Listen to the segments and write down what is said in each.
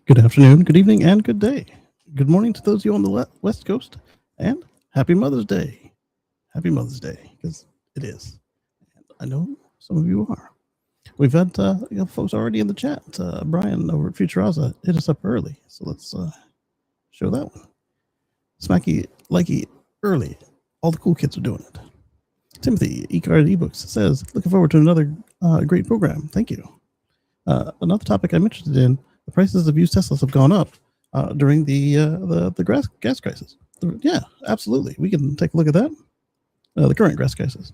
Good afternoon, good evening, and good day. Good morning to those of you on the West Coast, and happy Mother's Day. Happy Mother's Day, because it is. And I know some of you are. We've had folks already in the chat. Brian over at Futuraza hit us up early, so let's show that one. Smacky, likey, early. All the cool kids are doing it. Timothy, eCard eBooks, says, looking forward to another great program. Thank you. Another topic I'm interested in, the prices of used Teslas have gone up during the gas crisis. Yeah, absolutely. We can take a look at that. The current gas crisis.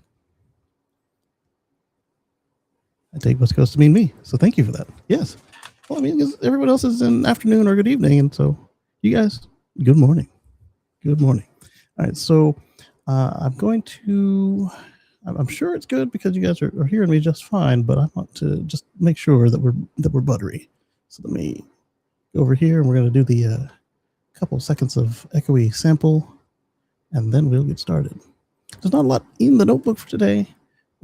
I take West Coast to mean me, so thank you for that. Yes. Well, I mean, because everyone else is in afternoon or good evening, and so you guys, good morning. Good morning. All right, so I'm going to. I'm sure it's good because you guys are hearing me just fine, but I want to just make sure that we're buttery. So let me go over here, and we're going to do the couple seconds of echoey sample, and then we'll get started. There's not a lot in the notebook for today,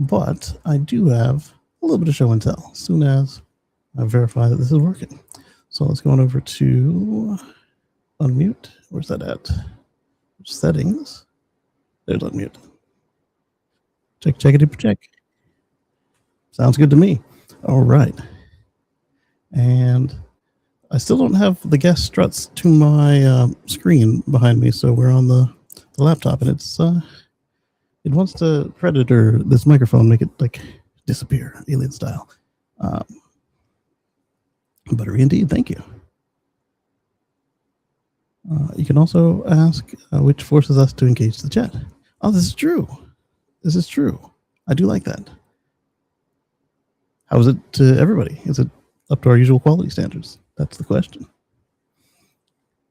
but I do have a little bit of show and tell as soon as I verify that this is working. So let's go on over to unmute. Where's that at? Settings. There's unmute. Check. Sounds good to me. All right. And I still don't have the guest struts to my screen behind me, so we're on the laptop, and it wants to predator this microphone, make it like disappear, alien style. Buttery indeed, thank you. You can also ask which forces us to engage the chat. Oh, this is true. This is true. I do like that. How is it to everybody? Is it up to our usual quality standards? That's the question.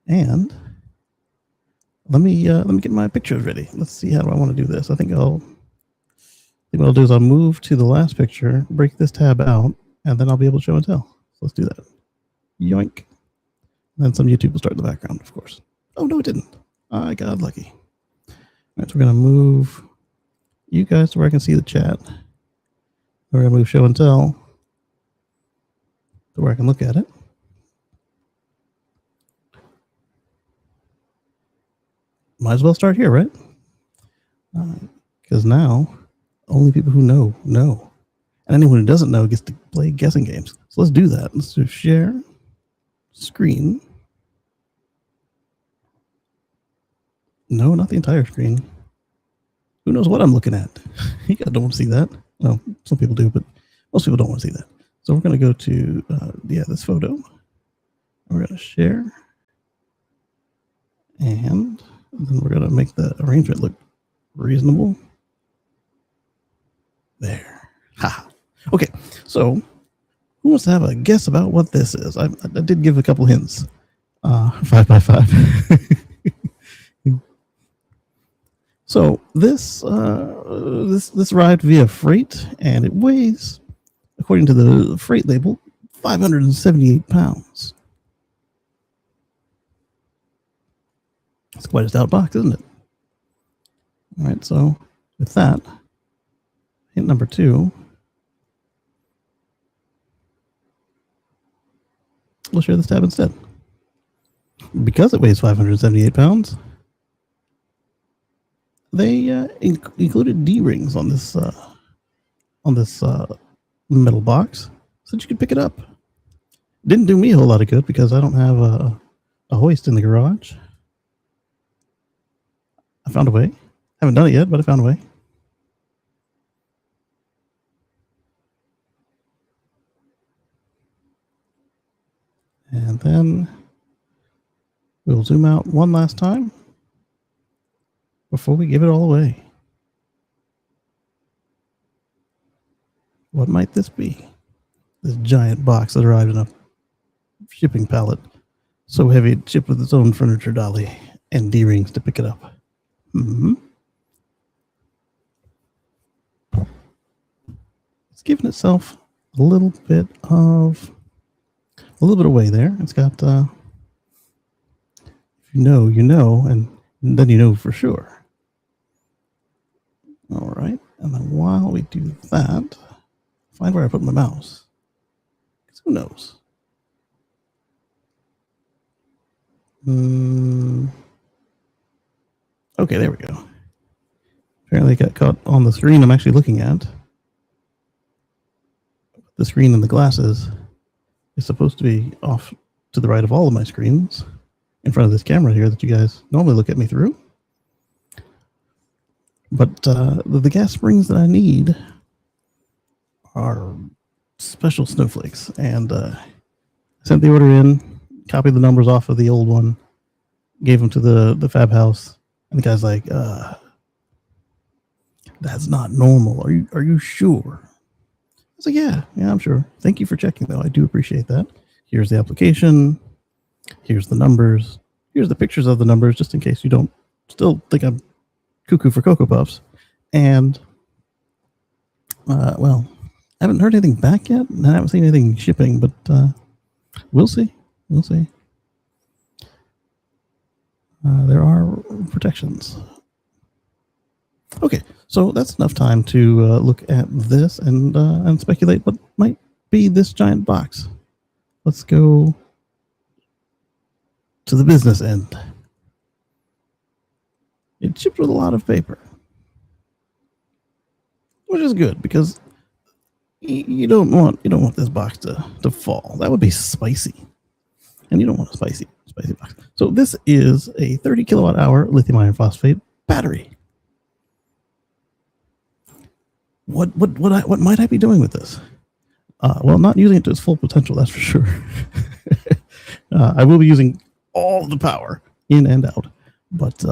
And let me get my pictures ready. Let's see, how do I want to do this? I think what I'll do is I'll move to the last picture, break this tab out, and then I'll be able to show and tell. So let's do that. Yoink. And then some YouTube will start in the background, of course. Oh, no, it didn't. I got lucky. All right, so we're going to move you guys to where I can see the chat. We're going to move show and tell to where I can look at it. Might as well start here, right? Because now only people who know. And anyone who doesn't know gets to play guessing games. So let's do that. Let's do share screen. No, not the entire screen. Who knows what I'm looking at? You guys don't want to see that. Well, some people do, but most people don't want to see that. So we're going to go to, this photo. And we're going to share. And then we're going to make the arrangement look reasonable. There. Ha. Okay, so who wants to have a guess about what this is? I did give a couple hints. 5x5. So this arrived via freight, and it weighs, according to the freight label, 578 pounds. It's quite a stout box, isn't it? All right, so with that, hint number 2, we'll share this tab instead. Because it weighs 578 pounds, they included D-rings on this metal box so that you could pick it up. Didn't do me a whole lot of good because I don't have a hoist in the garage. I found a way. Haven't done it yet, but I found a way. And then we'll zoom out one last time before we give it all away. What might this be? This giant box that arrived in a shipping pallet, so heavy it shipped with its own furniture dolly and D-rings to pick it up. It's given itself a little bit of weight there. It's got, if you know, and then you know for sure. All right, and then while we do that, find where I put my mouse. Because who knows? Okay, there we go. Apparently, I got caught on the screen I'm actually looking at. The screen and the glasses is supposed to be off to the right of all of my screens in front of this camera here that you guys normally look at me through. But the gas springs that I need are special snowflakes, and I sent the order in, copied the numbers off of the old one, gave them to the fab house, and the guy's like, "That's not normal. Are you sure?" I was like, "Yeah, I'm sure. Thank you for checking, though. I do appreciate that. Here's the application. Here's the numbers. Here's the pictures of the numbers, just in case you don't still think I'm cuckoo for Cocoa Puffs." And well, I haven't heard anything back yet, and I haven't seen anything shipping, but we'll see. We'll see. There are protections. Okay, so that's enough time to look at this and speculate what might be this giant box. Let's go to the business end. It's shipped with a lot of paper, which is good because you don't want this box to fall. That would be spicy, and you don't want a spicy box. So this is a 30 kilowatt hour lithium iron phosphate battery. What might I be doing with this? Well, not using it to its full potential, that's for sure. I will be using all the power in and out, but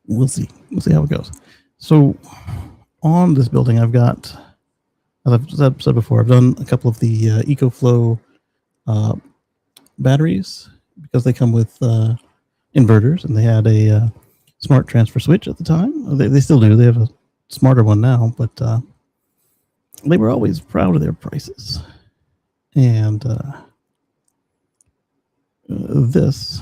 we'll see. We'll see how it goes. So on this building, I've got, as I've said before, I've done a couple of the EcoFlow batteries because they come with inverters, and they had a smart transfer switch at the time. They still do. They have a smarter one now, but they were always proud of their prices. And this,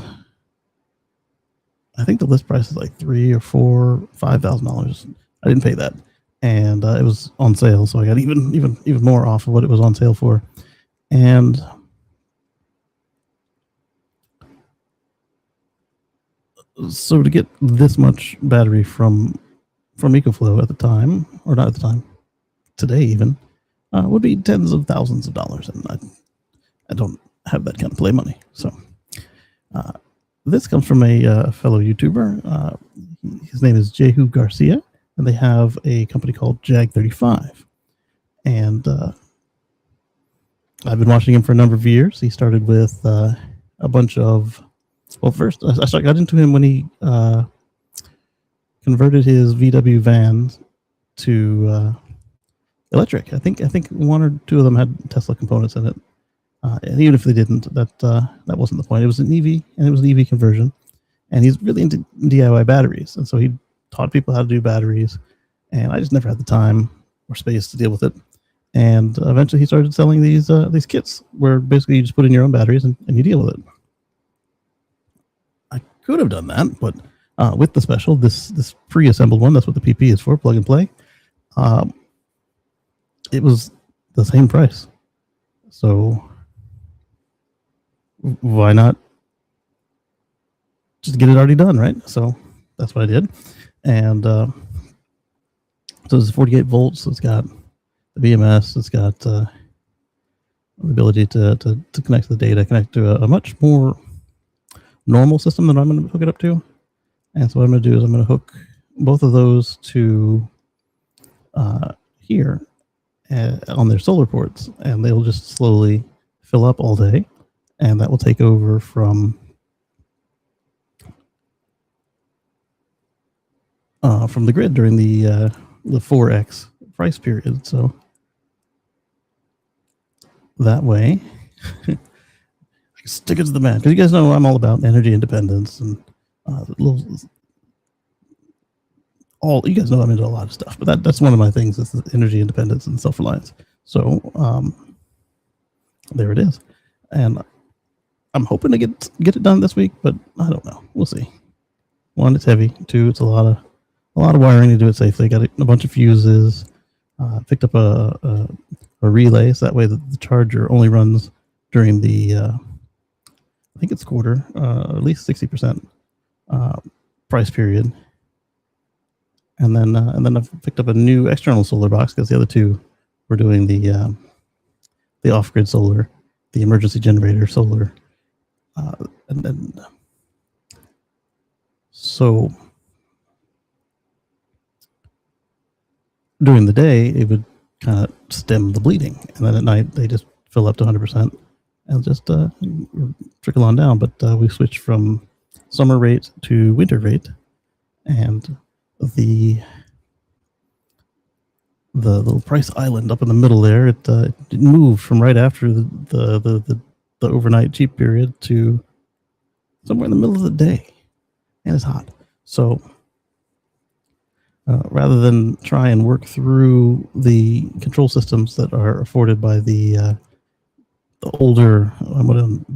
I think the list price is like $3,000 or $4,000, $5,000. I didn't pay that, and it was on sale, so I got even more off of what it was on sale for. And so to get this much battery from EcoFlow at the time, or not at the time, today even, would be tens of thousands of dollars, and I don't have that kind of play money. So this comes from a fellow YouTuber. His name is Jehu Garcia, and they have a company called Jag35. And I've been watching him for a number of years. He started with a bunch of, well, first I got into him when he converted his VW vans to electric. I think one or two of them had Tesla components in it. And even if they didn't, that wasn't the point. It was an EV, and it was an EV conversion. And he's really into DIY batteries, and so he taught people how to do batteries. And I just never had the time or space to deal with it. And eventually, he started selling these kits where basically you just put in your own batteries and you deal with it. I could have done that, but with the special, this pre-assembled one, that's what the PP is for, plug and play. It was the same price. So why not just get it already done, right? So that's what I did. And so it's 48 volts. So it's got the BMS. It's got the ability to connect to the data, connect to a much more normal system than I'm going to hook it up to. And so what I'm going to do is I'm going to hook both of those to here on their solar ports, and they'll just slowly fill up all day, and that will take over from the grid during the 4x price period. So that way, I can stick it to the man, because you guys know I'm all about energy independence and you guys know I'm into a lot of stuff, but that's one of my things is energy independence and self-reliance. So there it is, and I'm hoping to get it done this week, but I don't know. We'll see. One, it's heavy. Two, it's a lot of wiring to do it safely. Got a bunch of fuses. Picked up a relay, so that way the charger only runs during the I think it's quarter, or at least 60% price period. And then I've picked up a new external solar box because the other two were doing the off-grid solar, the emergency generator solar, and then so during the day it would kind of stem the bleeding, and then at night they just fill up to 100% and just trickle on down. But we switched from summer rate to winter rate, and the little price island up in the middle there, it moved from right after the overnight cheap period to somewhere in the middle of the day, and it's hot. So rather than try and work through the control systems that are afforded by the older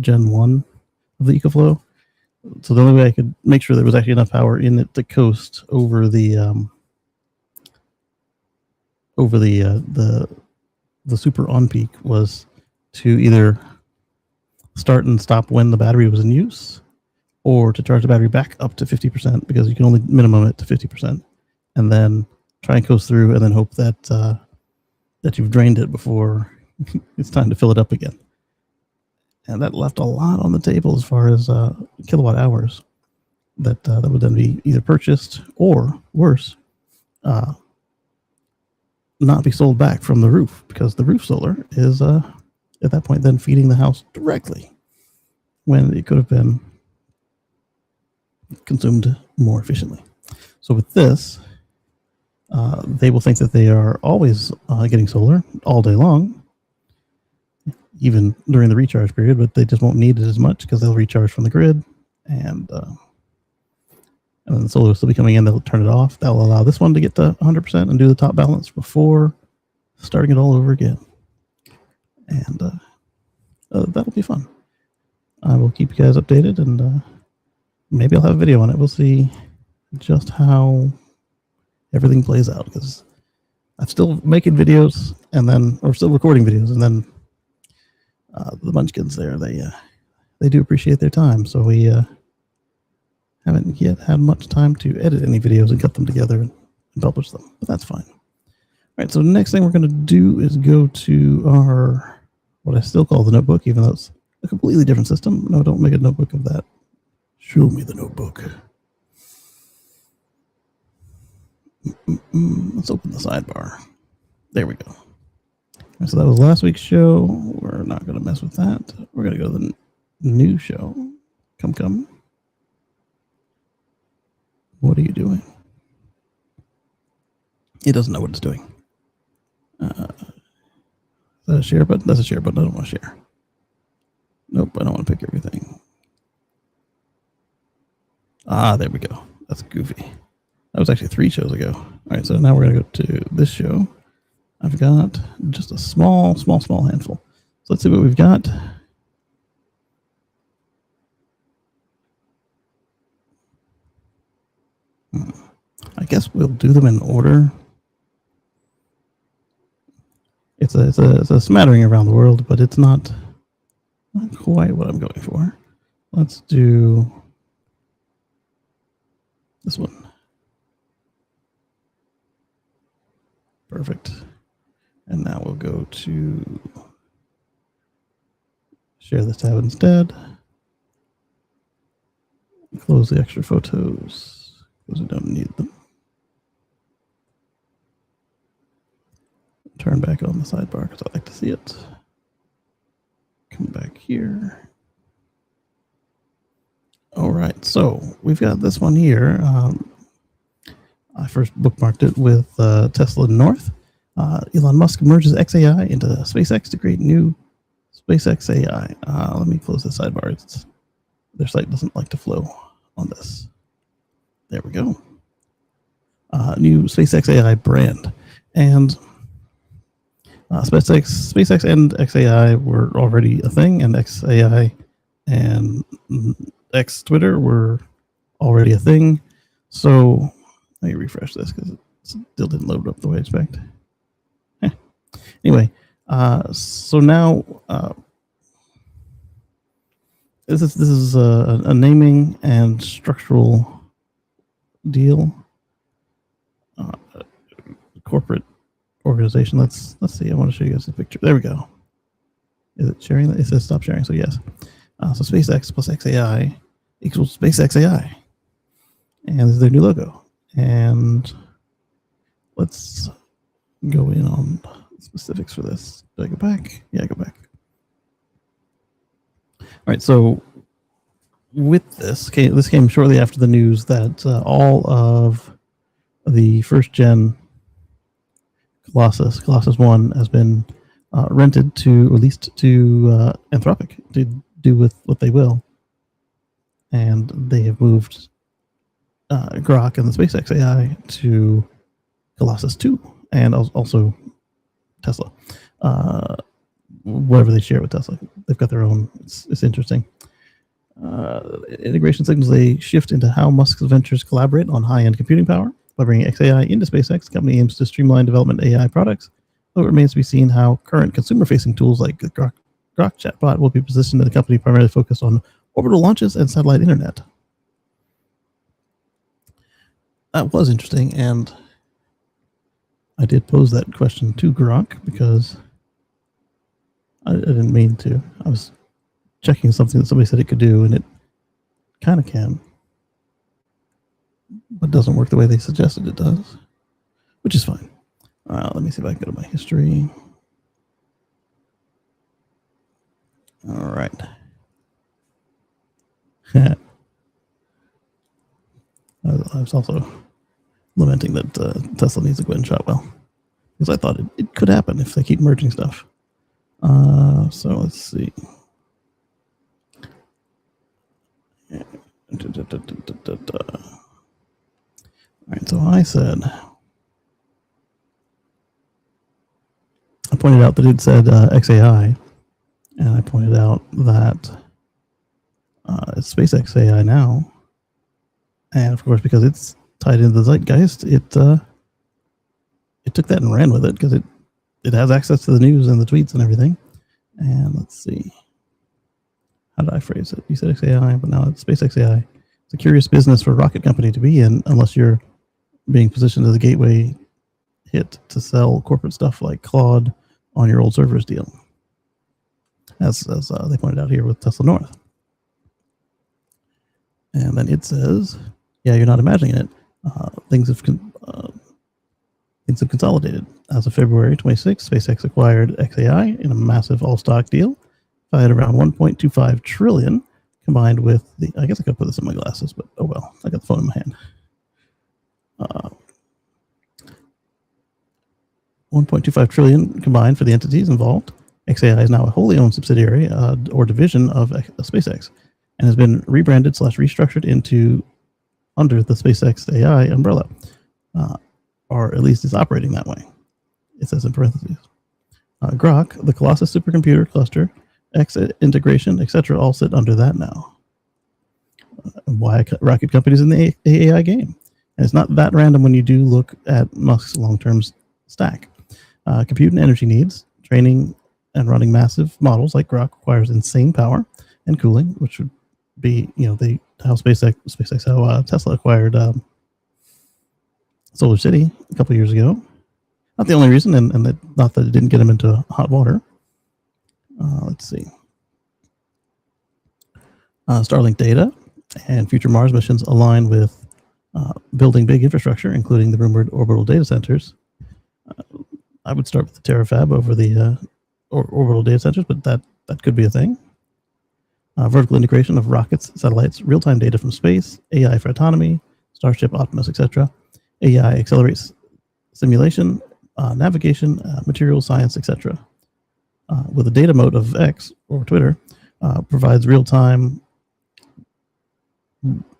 Gen 1 of the EcoFlow, so the only way I could make sure there was actually enough power in it to coast over the super on peak was to either start and stop when the battery was in use, or to charge the battery back up to 50%, because you can only minimum it to 50%, and then try and coast through, and then hope that that you've drained it before it's time to fill it up again. And that left a lot on the table as far as kilowatt hours that would then be either purchased or, worse, not be sold back from the roof, because the roof solar is at that point then feeding the house directly when it could have been consumed more efficiently. So with this, they will think that they are always getting solar all day long, even during the recharge period, but they just won't need it as much because they'll recharge from the grid, and then the solar will still be coming in. They'll turn it off. That'll allow this one to get to 100% and do the top balance before starting it all over again. And that'll be fun. I will keep you guys updated, and maybe I'll have a video on it. We'll see just how everything plays out, because I'm still making videos or still recording videos, and then the Munchkins there, they do appreciate their time. So we haven't yet had much time to edit any videos and cut them together and publish them, but that's fine. All right, so the next thing we're going to do is go to our, what I still call the notebook, even though it's a completely different system. No, don't make a notebook of that. Show me the notebook. Let's open the sidebar. There we go. Right, so that was last week's show. We're not going to mess with that. We're going to go to the new show. Come. What are you doing? It doesn't know what it's doing. Is that a share button? That's a share button. I don't want to share. Nope, I don't want to pick everything. There we go. That's goofy. That was actually 3 shows ago. All right, so now we're going to go to this show. I've got just a small handful. So let's see what we've got. I guess we'll do them in order. It's a smattering around the world, but it's not quite what I'm going for. Let's do this one. Perfect. And now we'll go to share this tab instead. Close the extra photos because we don't need them. Turn back on the sidebar because I like to see it. Come back here. All right, so we've got this one here. I first bookmarked it with Tesla North. Elon Musk merges XAI into SpaceX to create new SpaceX AI. Let me close the sidebar. Their site doesn't like to flow on this. There we go. New SpaceX AI brand. And SpaceX and XAI were already a thing, and XAI and X Twitter were already a thing. So let me refresh this because it still didn't load up the way I expect. Anyway, so now This is a naming and structural deal. Corporate organization. Let's see. I want to show you guys the picture. There we go. Is it sharing? It says stop sharing. So yes. So SpaceX plus XAI equals SpaceX AI, and this is their new logo. And let's go in on specifics for this. Did I go back? Yeah, I go back. All right. So with this, this came shortly after the news that all of the first gen Colossus 1 has been rented to, or leased to Anthropic to do with what they will. And they have moved Grok and the SpaceX AI to Colossus 2 and also Tesla. Whatever they share with Tesla. They've got their own. It's interesting. Integration signals a shift into how Musk's ventures collaborate on high-end computing power. By bringing XAI into SpaceX, the company aims to streamline development of AI products, though it remains to be seen how current consumer-facing tools like the Grok chatbot will be positioned in the company primarily focused on orbital launches and satellite internet. That was interesting, and I did pose that question to Grok because I didn't mean to. I was checking something that somebody said it could do, and it kind of can, but doesn't work the way they suggested it does, which is fine. Let me see if I can go to my history. All right. I was also lamenting that Tesla needs to go ahead and shot well, because I thought it could happen if they keep merging stuff. So let's see. All right, so I pointed out that it said XAI, and I pointed out that it's SpaceX AI now, and of course, because it's tied into the zeitgeist, it took that and ran with it because it has access to the news and the tweets and everything. And let's see, how did I phrase it? You said XAI, but now it's SpaceX AI. It's a curious business for a rocket company to be in, unless you're being positioned as a gateway hit to sell corporate stuff like Claude on your old servers deal, as they pointed out here with Tesla North. And then it says, yeah, you're not imagining it. Things have consolidated. As of February 26, SpaceX acquired XAI in a massive all-stock deal, valued around $1.25 trillion, combined with the. I guess I could put this in my glasses, but oh well. I got the phone in my hand. 1.25 trillion combined for the entities involved. XAI is now a wholly owned subsidiary or division of SpaceX, and has been rebranded / restructured into under the SpaceX AI umbrella, or at least is operating that way. It says in parentheses. Grok, the Colossus supercomputer cluster, X integration, etc., all sit under that now. Why rocket companies in the AI game? And it's not that random when you do look at Musk's long-term stack. Compute and energy needs, training and running massive models like Grok requires insane power and cooling, which would be, how Tesla acquired Solar City a couple years ago. Not the only reason, and not that it didn't get them into hot water. Let's see. Starlink data and future Mars missions align with building big infrastructure, including the rumored orbital data centers. I would start with the terafab over the orbital data centers, but that could be a thing. Vertical integration of rockets, satellites, real-time data from space, AI for autonomy, Starship, Optimus, etc. AI accelerates simulation, navigation, material science, etc. With the data mode of X or Twitter, provides real-time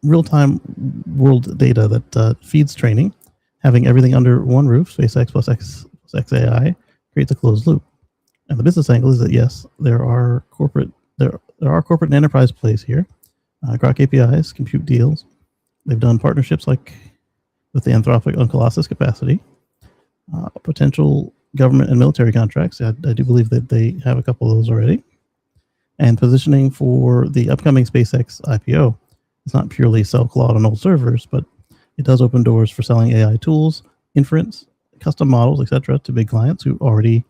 world data that feeds training. Having everything under one roof, SpaceX plus XAI creates a closed loop. And the business angle is that yes, there are corporate and enterprise plays here. Grok APIs, compute deals. They've done partnerships like with the Anthropic on Colossus capacity. Potential government and military contracts. I do believe that they have a couple of those already. and positioning for the upcoming SpaceX IPO. It's not purely sell Claude on old servers, but it does open doors for selling AI tools, inference, custom models, etc., to big clients who already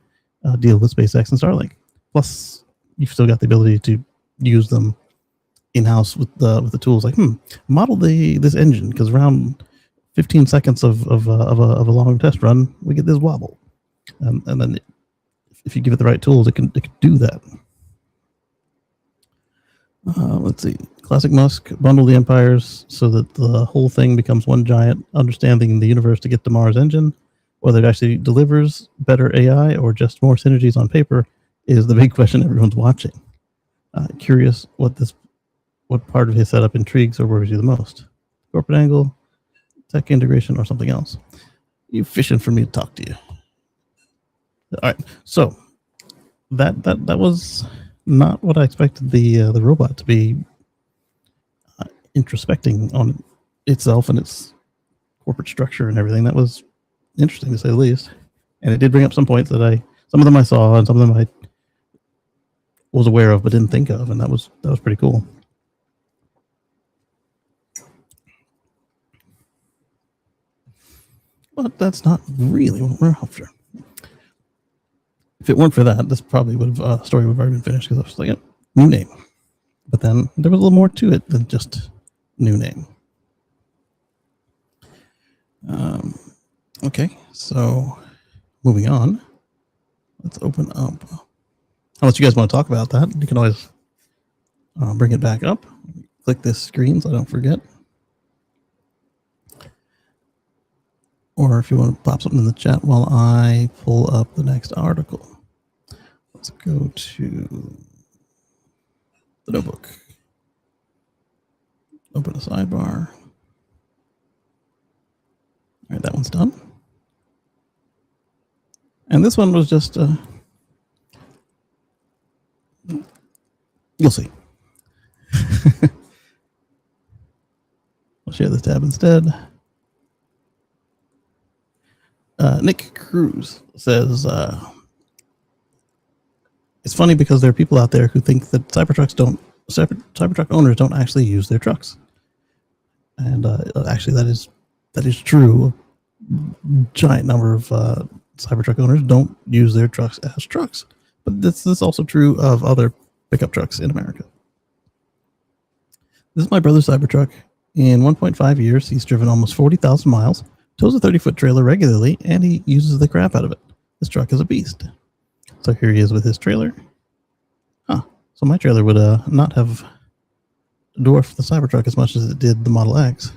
deal with SpaceX and Starlink. Plus, you've still got the ability to use them in-house with the tools. Like, model this engine, because around 15 seconds of a long test run, we get this wobble, and then if you give it the right tools, it can do that. Let's see. Classic Musk, bundle the empires so that the whole thing becomes one giant understanding the universe to get to Mars engine. Whether it actually delivers better AI or just more synergies on paper is the big question everyone's watching. Curious what part of his setup intrigues or worries you the most. Corporate angle, tech integration, or something else. You fishing for me to talk to you. All right, so that was not what I expected the robot to be introspecting on itself and its corporate structure and everything. That was interesting to say the least, and it did bring up some points that some of them I saw and some of them I was aware of but didn't think of, and that was pretty cool. But that's not really what we're after. If it weren't for that, this probably would have story would have already been finished, because I was like, new name. But then there was a little more to it than just new name. Okay, so moving on. Let's open up. Unless you guys want to talk about that, you can always bring it back up. Click this screen so I don't forget. Or if you want to pop something in the chat while I pull up the next article. Let's go to the notebook. Open a sidebar. All right, that one's done. And this one was just, you'll see. I'll share this tab instead. Nick Cruz says, it's funny because there are people out there who think that Cybertruck owners don't actually use their trucks. And actually that is true. A giant number of Cybertruck owners don't use their trucks as trucks. But this is also true of other pickup trucks in America. This is my brother's Cybertruck. In 1.5 years, he's driven almost 40,000 miles, tows a 30-foot trailer regularly, and he uses the crap out of it. This truck is a beast. So here he is with his trailer. So my trailer would not have dwarfed the Cybertruck as much as it did the Model X.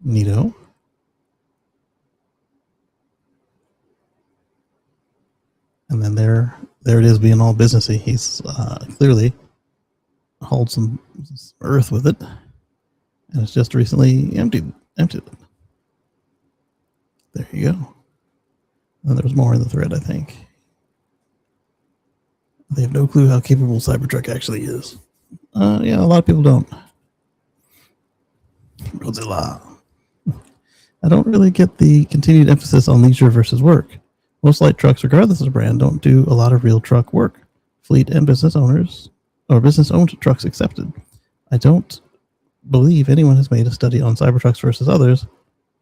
Neato. And then there it is, being all businessy. He's clearly hauled some earth with it, and it's just recently emptied it. There you go. And there's more in the thread, I think. They have no clue how capable Cybertruck actually is. Yeah, a lot of people don't. Godzilla. I don't really get the continued emphasis on leisure versus work. Most light trucks, regardless of the brand, don't do a lot of real truck work. Fleet and business owners, or business-owned trucks accepted. I don't believe anyone has made a study on Cybertrucks versus others,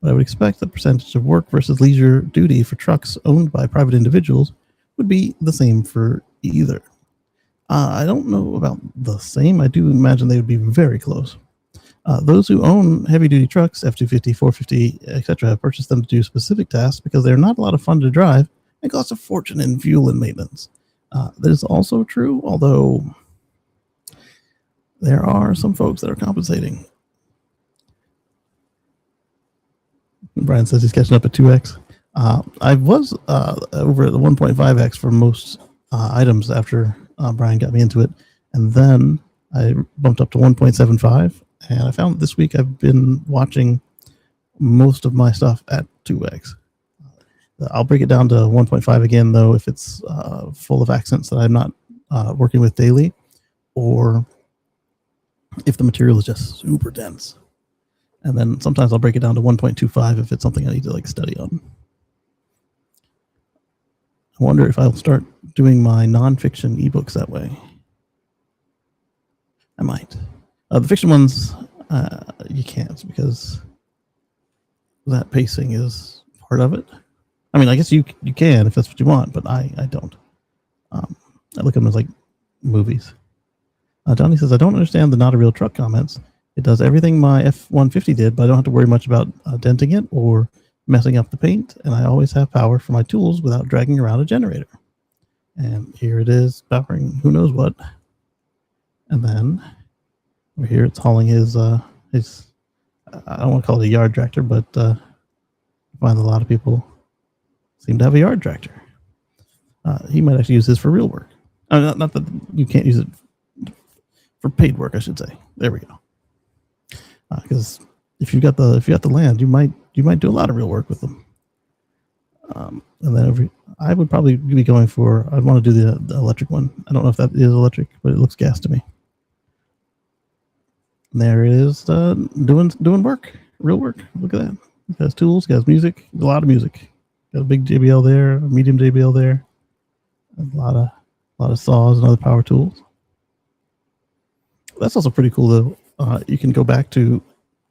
but I would expect the percentage of work versus leisure duty for trucks owned by private individuals would be the same for either. I don't know about the same. I do imagine they would be very close. Those who own heavy-duty trucks, F-250, 450, etc., have purchased them to do specific tasks because they're not a lot of fun to drive and cost a fortune in fuel and maintenance. That is also true, although there are some folks that are compensating. Brian says he's catching up at 2x. I was over at the 1.5x for most items after Brian got me into it, and then I bumped up to 1.75, and I found this week I've been watching most of my stuff at 2x. I'll break it down to 1.5 again, though, if it's full of accents that I'm not working with daily, or if the material is just super dense. And then sometimes I'll break it down to 1.25 if it's something I need to study on. wonder if I'll start doing my nonfiction ebooks that way. I might. The fiction ones, you can't, because that pacing is part of it. I mean, I guess you can if that's what you want, but I don't. I look at them as like movies. Johnny says, I don't understand the not a real truck comments. It does everything my F-150 did, but I don't have to worry much about denting it or messing up the paint, and I always have power for my tools without dragging around a generator. And here it is powering who knows what. And then over here it's hauling his I don't want to call it a yard tractor, but I find a lot of people seem to have a yard tractor. He might actually use this for real work. Not that you can't use it for paid work, I should say. There we go. Because if you got the land, you might do a lot of real work with them. And then I would probably be going for. I'd want to do the electric one. I don't know if that is electric, but it looks gas to me. And there it is, doing work, real work. Look at that. It has tools, it has music, a lot of music. Got a big JBL there, a medium JBL there, a lot of saws and other power tools. That's also pretty cool, though. You can go back to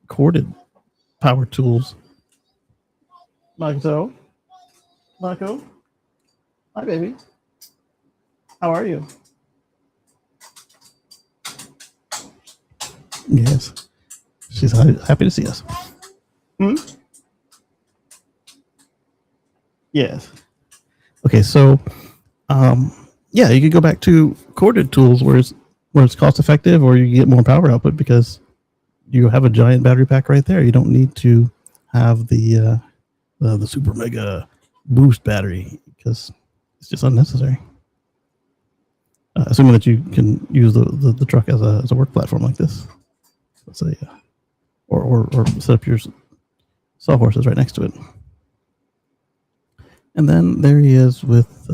corded power tools. Marco, hi baby. How are you? Yes, she's happy to see us. Yes. Okay, so yeah, you could go back to corded tools where it's cost effective, or you get more power output because you have a giant battery pack right there. You don't need to have the super mega boost battery because it's just unnecessary. Assuming that you can use the truck as a work platform like this. Let's say, or set up your sawhorses right next to it. And then there he is with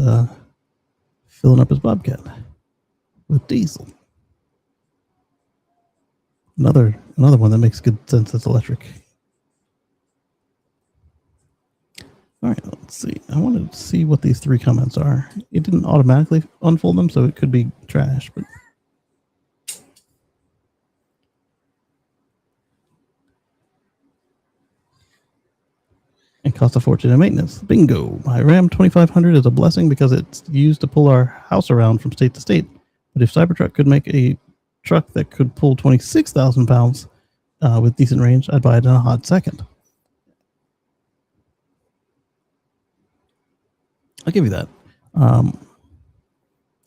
filling up his Bobcat with diesel. Another one that makes good sense that's electric. All right, let's see. I wanted to see what these 3 comments are. It didn't automatically unfold them, so it could be trash, but and cost a fortune in maintenance. Bingo. My Ram 2500 is a blessing because it's used to pull our house around from state to state. But if Cybertruck could make a truck that could pull 26,000 pounds with decent range, I'd buy it in a hot second. I'll give you that.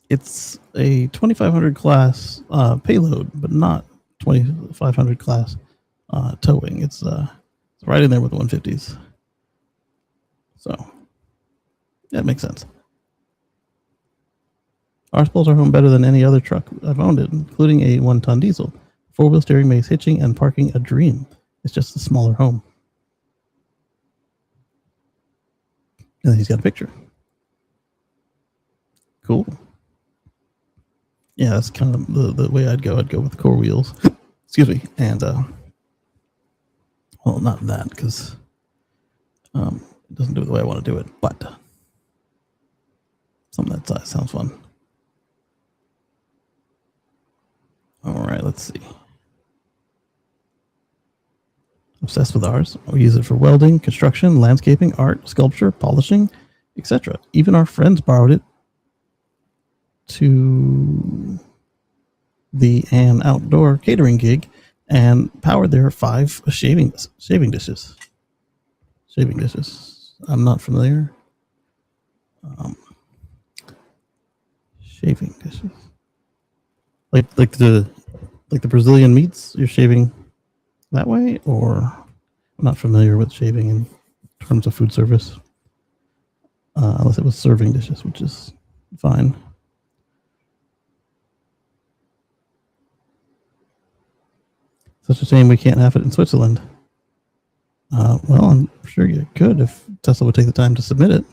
It's a 2500 class payload, but not 2500 class towing. It's right in there with the 150s. So, yeah, it makes sense. Ours pulls our home better than any other truck I've owned it, including a 1-ton diesel. 4-wheel steering makes hitching and parking a dream. It's just a smaller home. And then he's got a picture. Cool. Yeah, that's kind of the way I'd go. I'd go with core wheels. Excuse me. And, well, not that, because it doesn't do it the way I want to do it, but something that size sounds fun. All right, let's see. Obsessed with ours. We use it for welding, construction, landscaping, art, sculpture, polishing, etc. Even our friends borrowed it to an outdoor catering gig and powered their 5 shaving dishes. Shaving dishes. I'm not familiar. Shaving dishes. Like the Brazilian meats, you're shaving that way, or I'm not familiar with shaving in terms of food service. Unless it was serving dishes, which is fine. Such a shame we can't have it in Switzerland. Well, I'm sure you could if Tesla would take the time to submit it.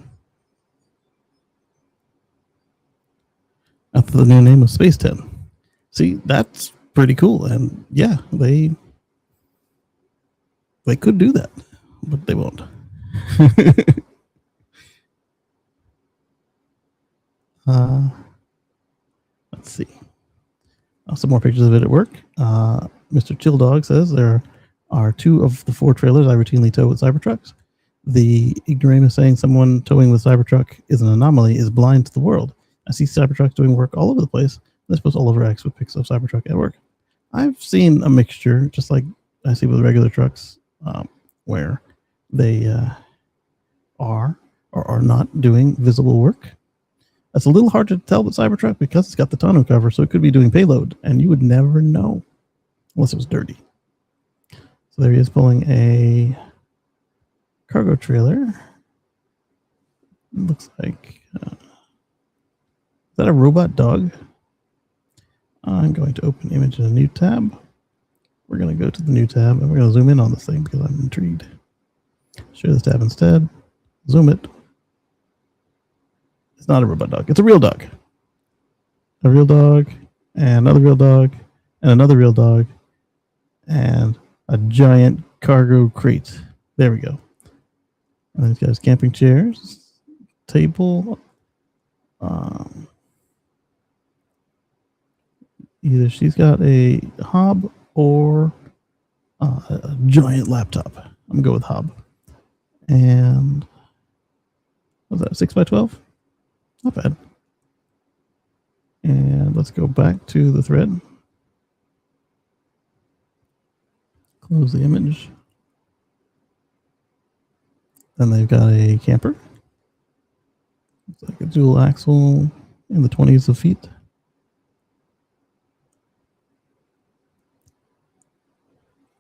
After the new name of Space 10. See, that's pretty cool, and yeah, they could do that, but they won't. Let's see. Some more pictures of it at work. Mr. Chill Dog says there are 2 of the 4 trailers I routinely tow with Cybertrucks. The ignoramus saying someone towing with Cybertruck is an anomaly is blind to the world. I see Cybertrucks doing work all over the place. This posts all over X with pics of Cybertruck at work. I've seen a mixture, just like I see with regular trucks, where they are or are not doing visible work. That's a little hard to tell with Cybertruck because it's got the tonneau cover, so it could be doing payload, and you would never know unless it was dirty. So there he is pulling a cargo trailer. It looks like is that a robot dog? I'm going to open image in a new tab. We're going to go to the new tab and we're going to zoom in on this thing because I'm intrigued. Share this tab instead. Zoom it. It's not a robot dog. It's a real dog. A real dog and another real dog and another real dog and a giant cargo crate. There we go. And then he's got his camping chairs, table. Either she's got a hob or a giant laptop. I'm going to go with hob. And what was that, 6x12? Not bad. And let's go back to the thread. Close the image. Then they've got a camper. It's like a dual axle in the 20s of feet.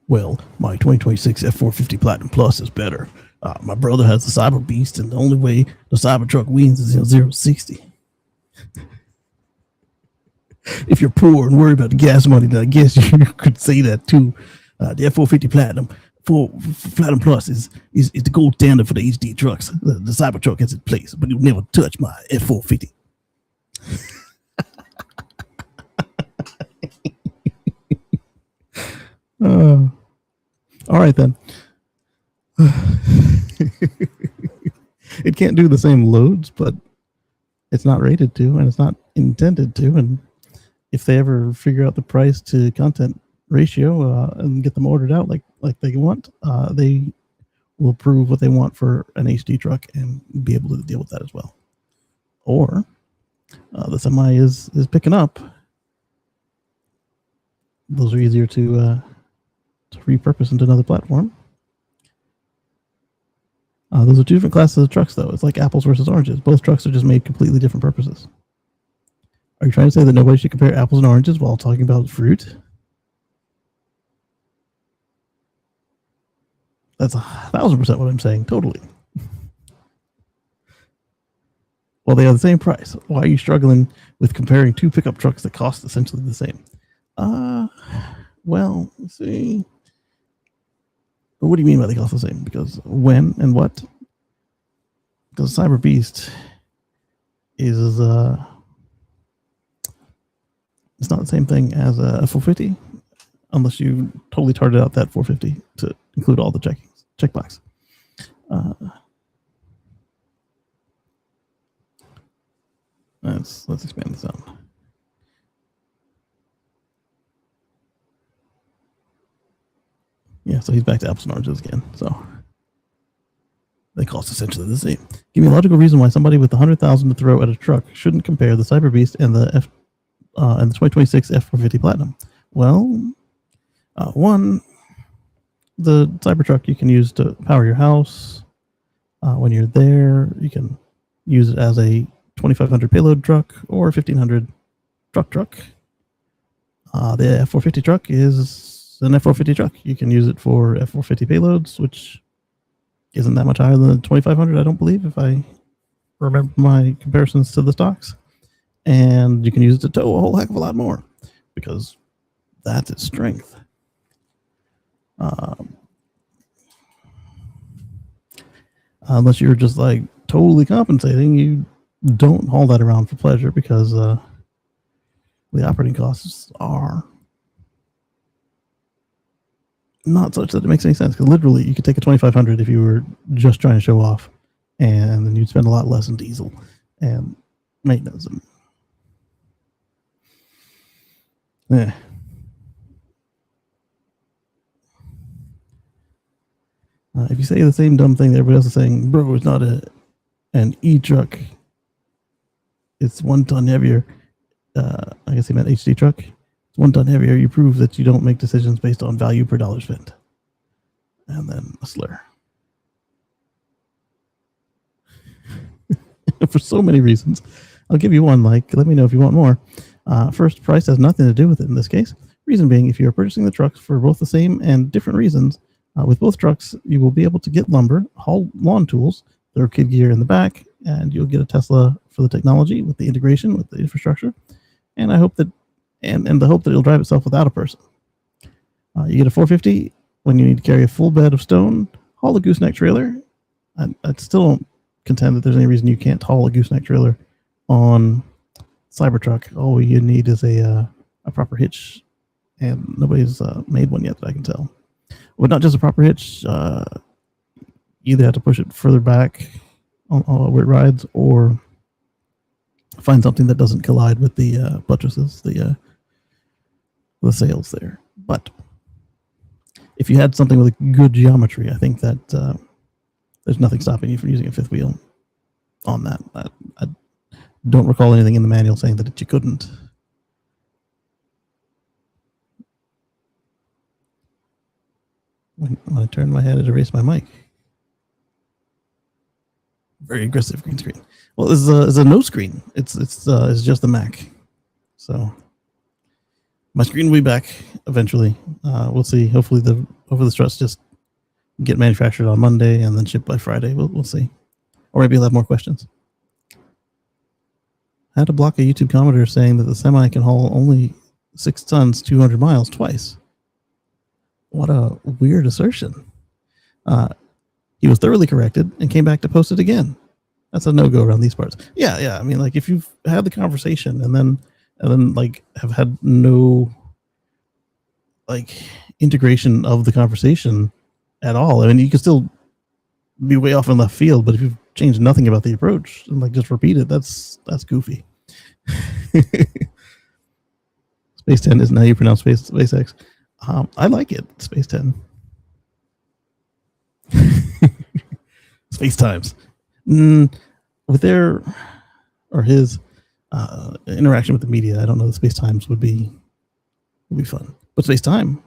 Well, my 2026 F450 Platinum Plus is better. My brother has the Cyber Beast, and the only way the Cybertruck wins is 0-60. If you're poor and worried about the gas money, then I guess you could say that too. The F450 Platinum Plus is the gold standard for the HD trucks. The Cybertruck has its place, but you'll never touch my F450. All right, then. It can't do the same loads, but it's not rated to, and it's not intended to. And if they ever figure out the price to content ratio and get them ordered out like they want, they will prove what they want for an HD truck and be able to deal with that as well. Or the semi is picking up. Those are easier to repurpose into another platform. Those are 2 different classes of trucks, though. It's like apples versus oranges. Both trucks are just made completely different purposes. Are you trying to say that nobody should compare apples and oranges while talking about fruit? That's 1,000% what I'm saying. Totally. Well, they are the same price. Why are you struggling with comparing 2 pickup trucks that cost essentially the same? Well, let's see. What do you mean by they cost the same? Because when and what? Because Cyber Beast is it's not the same thing as a 450, unless you totally charted out that 450 to include all the checkbox. Let's expand this out. Yeah, so he's back to apples and oranges again. So they cost essentially the same. Give me a logical reason why somebody with $100,000 to throw at a truck shouldn't compare the Cyber Beast and the 2026 F450 Platinum. Well, one, the Cybertruck you can use to power your house. When you're there, you can use it as a 2,500 payload truck or 1,500 truck. The F450 truck is an F450 truck. You can use it for F450 payloads, which isn't that much higher than 2,500, I don't believe, if I remember my comparisons to the stocks. And you can use it to tow a whole heck of a lot more because that's its strength. Unless you're just like totally compensating, you don't haul that around for pleasure because the operating costs are not such that it makes any sense. Because literally, you could take a 2,500 if you were just trying to show off, and then you'd spend a lot less in diesel. And maintenance. Yeah. If you say the same dumb thing that everybody else is saying, bro, it's not an e-truck. It's 1 ton heavier. I guess he meant HD truck. It's 1 ton heavier. You prove that you don't make decisions based on value per dollar spent. And then a slur. For so many reasons. I'll give you one, like, let me know if you want more. First, price has nothing to do with it in this case. Reason being, if you're purchasing the trucks for both the same and different reasons, with both trucks, you will be able to get lumber, haul lawn tools, throw kid gear in the back, and you'll get a Tesla for the technology with the integration, with the infrastructure. And I hope that, and the hope that it'll drive itself without a person. You get a 450 when you need to carry a full bed of stone, haul a gooseneck trailer. I still don't contend that there's any reason you can't haul a gooseneck trailer on Cybertruck. All you need is a proper hitch, and nobody's made one yet that I can tell. But not just a proper hitch. You either have to push it further back on where it rides, or find something that doesn't collide with the buttresses, the sails there. But if you had something with a good geometry, I think that there's nothing stopping you from using a fifth wheel on that. I don't recall anything in the manual saying that you couldn't. When I turn my head, it erased my mic. Very aggressive green screen. Well, this is a no screen. It's just the Mac. So my screen will be back eventually. We'll see. Hopefully the struts just get manufactured on Monday and then shipped by Friday. We'll see. Or maybe you'll have more questions. I had to block a YouTube commenter saying that the semi can haul only 6 tons, 200 miles twice. What a weird assertion. He was thoroughly corrected and came back to post it again. That's a no-go around these parts. Yeah. I mean, like, if you've had the conversation and then like have had no like integration of the conversation at all. I mean, you can still be way off in left field, but if you've changed nothing about the approach and like just repeat it, that's goofy. Space 10 isn't how you pronounce SpaceX. I like it, Space 10. Space Times. With their or his interaction with the media, I don't know, the Space Times would be fun. But Space Time,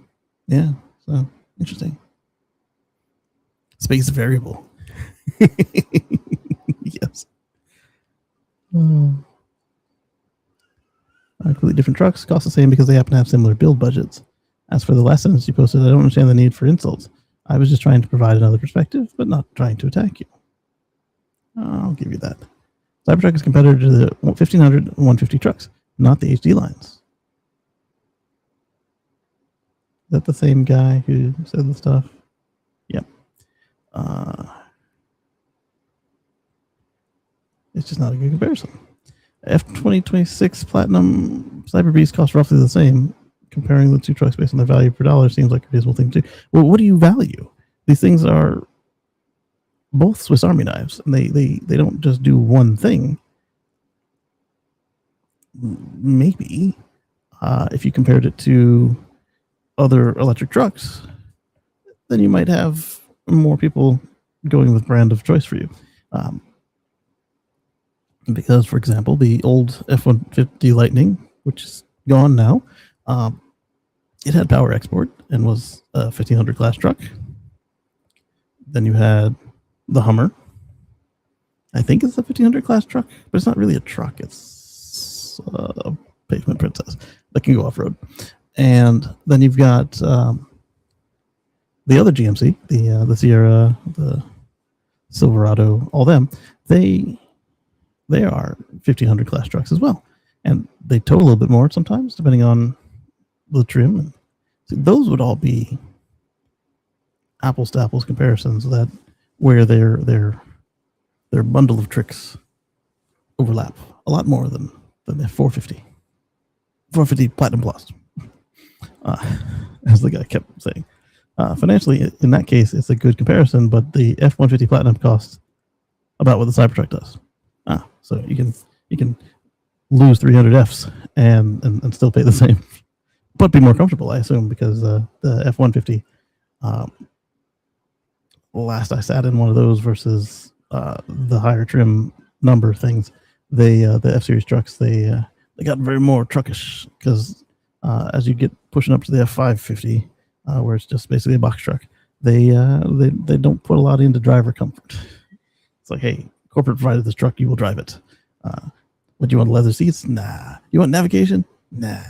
yeah, so interesting. Space variable. Yes. Completely different trucks cost the same because they happen to have similar build budgets. As for the last sentence you posted, I don't understand the need for insults. I was just trying to provide another perspective, but not trying to attack you. I'll give you that. Cybertruck is competitor to the 1500 and 150 trucks, not the HD lines. Is that the same guy who said the stuff? Yep. It's just not a good comparison. F2026 Platinum Cyber Beast costs roughly the same. Comparing the two trucks based on their value per dollar seems like a reasonable thing to do. Well, what do you value? These things are both Swiss Army knives, and they don't just do one thing. Maybe if you compared it to other electric trucks, then you might have more people going with brand of choice for you. Because, for example, the old F-150 Lightning, which is gone now, it had power export and was a 1500 class truck. Then you had the Hummer. I think it's a 1500 class truck, but it's not really a truck. It's a pavement princess that can go off-road. And then you've got the other GMC, the Sierra, the Silverado, all them. They are 1500 class trucks as well. And they tow a little bit more sometimes, depending on the trim. And so those would all be apples to apples comparisons that where their bundle of tricks overlap a lot more than the 450 Platinum Plus, as the guy kept saying. Financially, in that case, it's a good comparison, but the F-150 Platinum costs about what the Cybertruck does. So you can You can lose 300 Fs and still pay the same, but be more comfortable, I assume, because the F-150, last I sat in one of those versus the higher trim number things, the F-Series trucks, they got very more truckish because as you get pushing up to the F-550, where it's just basically a box truck, they don't put a lot into driver comfort. It's like, hey, corporate provided this truck, you will drive it. What do you want, leather seats? Nah. You want navigation? Nah.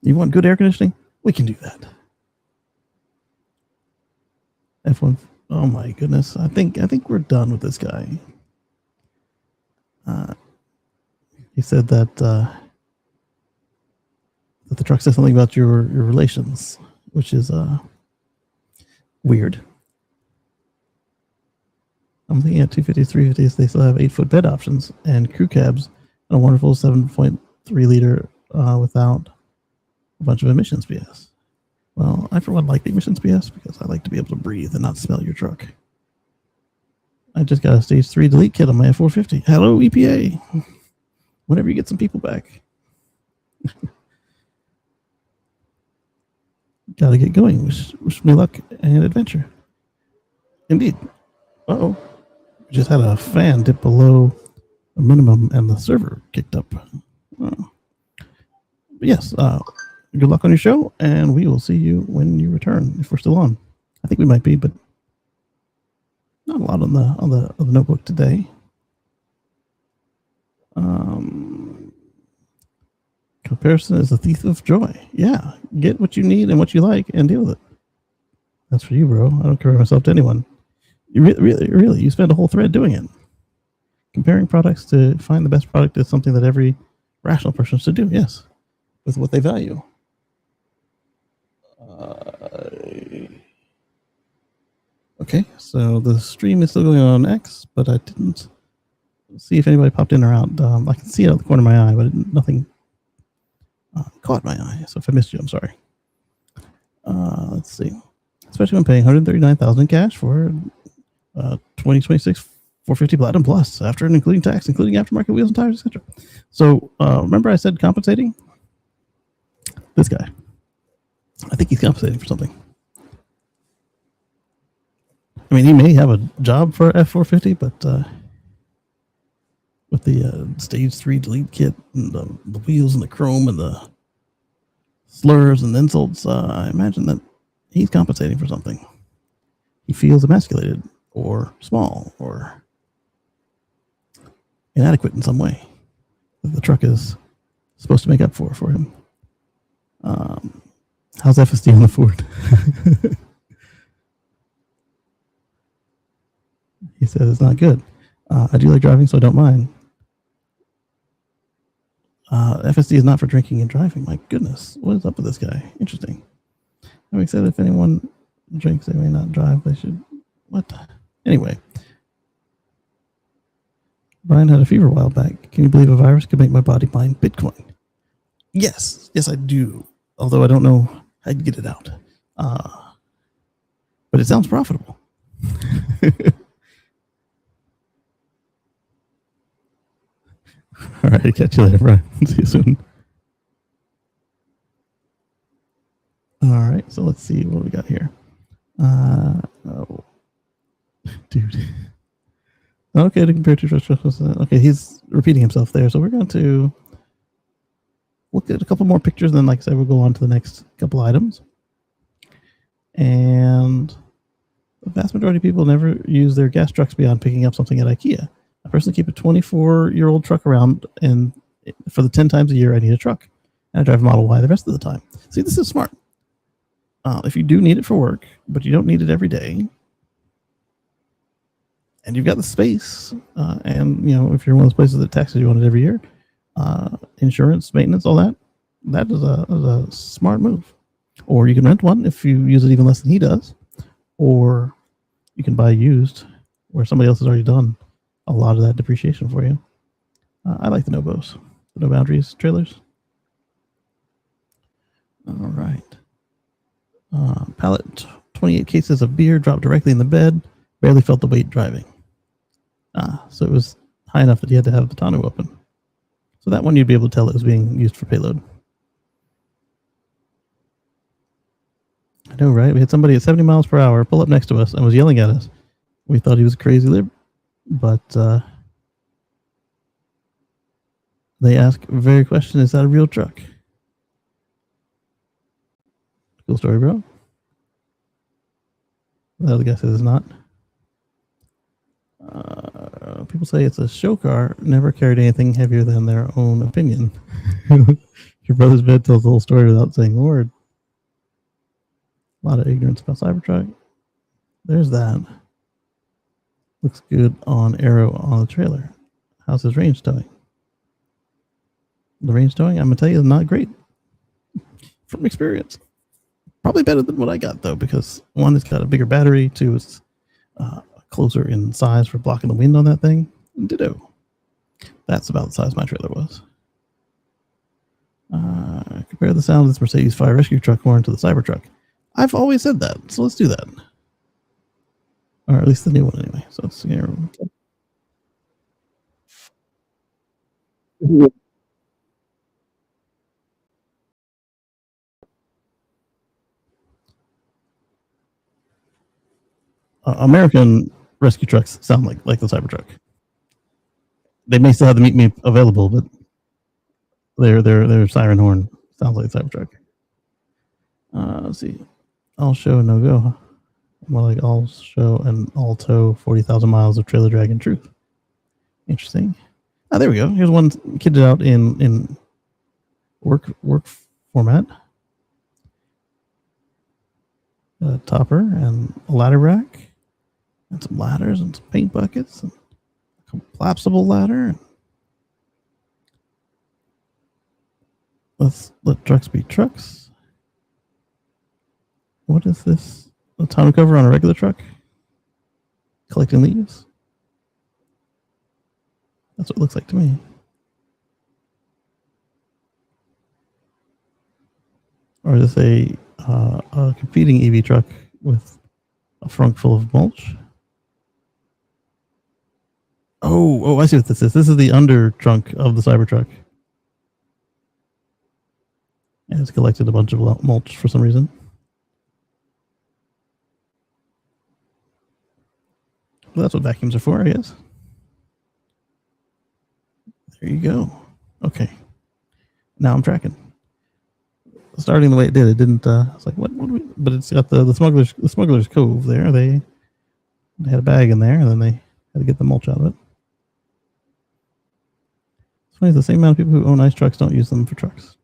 You want good air conditioning? We can do that. F1. Oh my goodness. I think we're done with this guy. He said that that the truck says something about your relations, which is weird. I'm thinking at 250s, 350s, they still have 8-foot bed options and crew cabs and a wonderful 7.3 liter without a bunch of emissions BS. Well, I for one like the emissions BS because I like to be able to breathe and not smell your truck. I just got a stage 3 delete kit on my F450. Hello, EPA. Whenever you get some people back. Gotta get going. Wish me luck and adventure. Indeed. Uh-oh. We just had a fan dip below a minimum and the server kicked up. But yes, good luck on your show, and we will see you when you return, if we're still on. I think we might be, but not a lot on the notebook today. Comparison is a thief of joy. Yeah, get what you need and what you like and deal with it. That's for you, bro. I don't compare myself to anyone. You really, you spend a whole thread doing it. Comparing products to find the best product is something that every rational person should do, yes, with what they value. Okay, so the stream is still going on X, but I didn't see if anybody popped in or out. I can see it out of the corner of my eye, but nothing caught my eye. So if I missed you, I'm sorry. Let's see. Especially when paying $139,000 in cash for 2026 450 Platinum Plus, after and including tax, including aftermarket wheels and tires, etc. So remember I said compensating? This guy. I think he's compensating for something. I mean, he may have a job for F450, but with the stage 3 delete kit and the wheels and the chrome and the slurs and insults, I imagine that he's compensating for something. He feels emasculated or small or inadequate in some way that the truck is supposed to make up for him. How's FSD on the Ford? He says it's not good. I do like driving, so I don't mind. FSD is not for drinking and driving. My goodness, what is up with this guy? Interesting. Having said, if anyone drinks, they may not drive. They should. What? Anyway, Brian had a fever a while back. Can you believe a virus could make my body mine Bitcoin? Yes, I do. Although I don't know how to get it out. But it sounds profitable. All right, catch you later, Brian. See you soon. All right, so let's see what we got here. Oh, dude. Okay, to compare to okay, he's repeating himself there. So we're going to look at a couple more pictures, and then, like I said, we'll go on to the next couple items. And the vast majority of people never use their gas trucks beyond picking up something at IKEA. I personally keep a 24-year-old truck around, and for the 10 times a year I need a truck. And I drive a Model Y the rest of the time. See, this is smart. If you do need it for work, but you don't need it every day, and you've got the space, and if you're one of those places that taxes you on it every year, insurance, maintenance, all that, that is a smart move. Or you can rent one if you use it even less than he does, or you can buy used where somebody else has already done a lot of that depreciation for you. I like the no-bows, the no boundaries trailers. All right. Pallet, 28 cases of beer dropped directly in the bed. Barely felt the weight driving. So it was high enough that you had to have the tonneau open. So that one you'd be able to tell it was being used for payload. I know, right? We had somebody at 70 miles per hour pull up next to us and was yelling at us. We thought he was a crazy lib, but they ask a very question, is that a real truck? Cool story, bro. The other guy says it's not. People say it's a show car, never carried anything heavier than their own opinion. Your brother's bed tells the whole story without saying a word. A lot of ignorance about Cybertruck. There's that. Looks good on Arrow on the trailer. How's his range towing? The range towing, I'm going to tell you, is not great. From experience. Probably better than what I got, though, because one, it's got a bigger battery. Two, it's closer in size for blocking the wind on that thing. Ditto. That's about the size my trailer was. Compare the sound of this Mercedes fire rescue truck horn to the Cybertruck. I've always said that, so let's do that. Or at least the new one, anyway. So it's here. American rescue trucks sound like the Cybertruck. They may still have the meet available, but their siren horn sounds like the Cybertruck. Let's see. All show, no go. More like all show and all tow 40,000 miles of trailer drag in truth. Interesting. There we go. Here's one kitted out in work format. A topper and a ladder rack and some ladders and some paint buckets and a collapsible ladder. Let's let trucks be trucks. What is this? A tonneau cover on a regular truck? Collecting leaves? That's what it looks like to me. Or is this a competing EV truck with a trunk full of mulch? Oh, I see what this is. This is the under trunk of the Cybertruck. And it's collected a bunch of mulch for some reason. Well, that's what vacuums are for, I guess. There you go. Okay. Now I'm tracking. Starting the way it did, it didn't. It's like what do we? But it's got the smuggler's cove there. They had a bag in there, and then they had to get the mulch out of it. It's funny, the same amount of people who own ice trucks don't use them for trucks.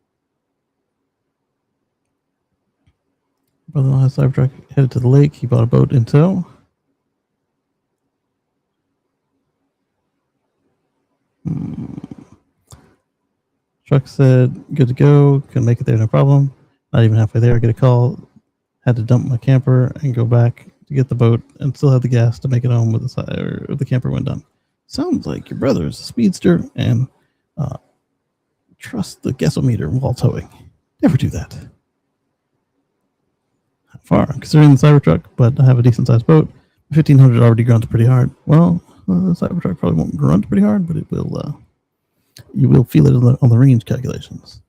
Brother-in-law has a Cybertruck headed to the lake. He bought a boat in tow. Truck said, good to go. Can make it there, no problem. Not even halfway there, I get a call. Had to dump my camper and go back to get the boat and still have the gas to make it home with the camper when done. Sounds like your brother is a speedster and trust the gasometer while towing. Never do that. How far? I'm considering the Cybertruck, but I have a decent sized boat. 1500 already grunts pretty hard. Well, the Cybertruck probably won't grunt pretty hard, but it will. You will feel it on the range calculations.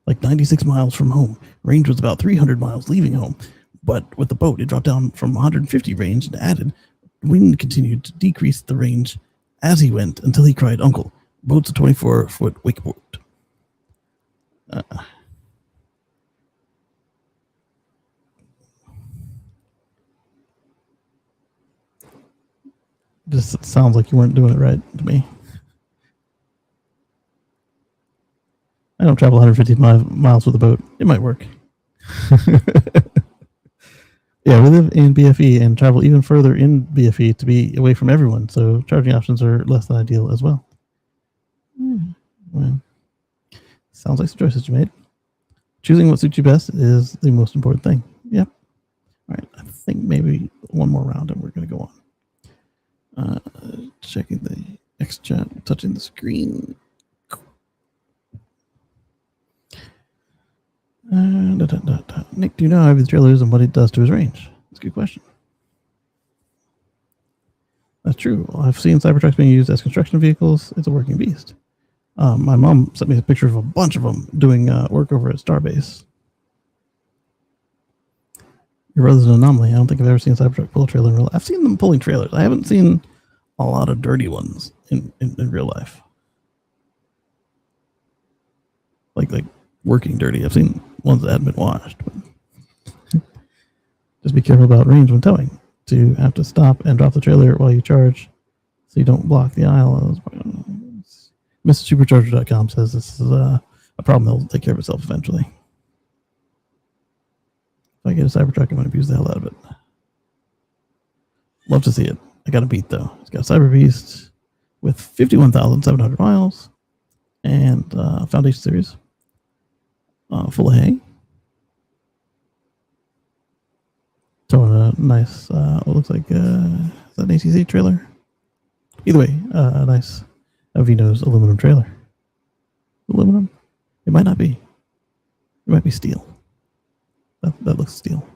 Like 96 miles from home. Range was about 300 miles leaving home. But with the boat, it dropped down from 150 range and added. Wind continued to decrease the range as he went until he cried, Uncle, boat's a 24-foot wakeboard. Just sounds like you weren't doing it right to me. I don't travel 150 miles with a boat. It might work. Yeah, we live in BFE and travel even further in BFE to be away from everyone, so charging options are less than ideal as well. Well, sounds like some choices you made. Choosing what suits you best is the most important thing. Yep. All right, I think maybe one more round and we're going to go on. Checking the X chat, touching the screen. Nick, do you know how heavy the trailer is and what it does to his range? That's a good question. That's true. I've seen Cybertrucks being used as construction vehicles. It's a working beast. My mom sent me a picture of a bunch of them doing work over at Starbase. Your brother's an anomaly. I don't think I've ever seen a Cybertruck pull a trailer in real life. I've seen them pulling trailers. I haven't seen a lot of dirty ones in real life. Like working dirty. I've seen ones that haven't been washed. But just be careful about range when towing. To have to stop and drop the trailer while you charge so you don't block the aisle. MrSupercharger.com says this is a problem that will take care of itself eventually. If I get a Cybertruck, I'm going to abuse the hell out of it. Love to see it. I got a beat though. It's got a Cyber Beast with 51,700 miles and Foundation Series. Full of hay. Throwing a nice, what looks like, is that an ATC trailer? Either way, a nice Vino's aluminum trailer. Aluminum? It might not be. It might be steel. That looks steel.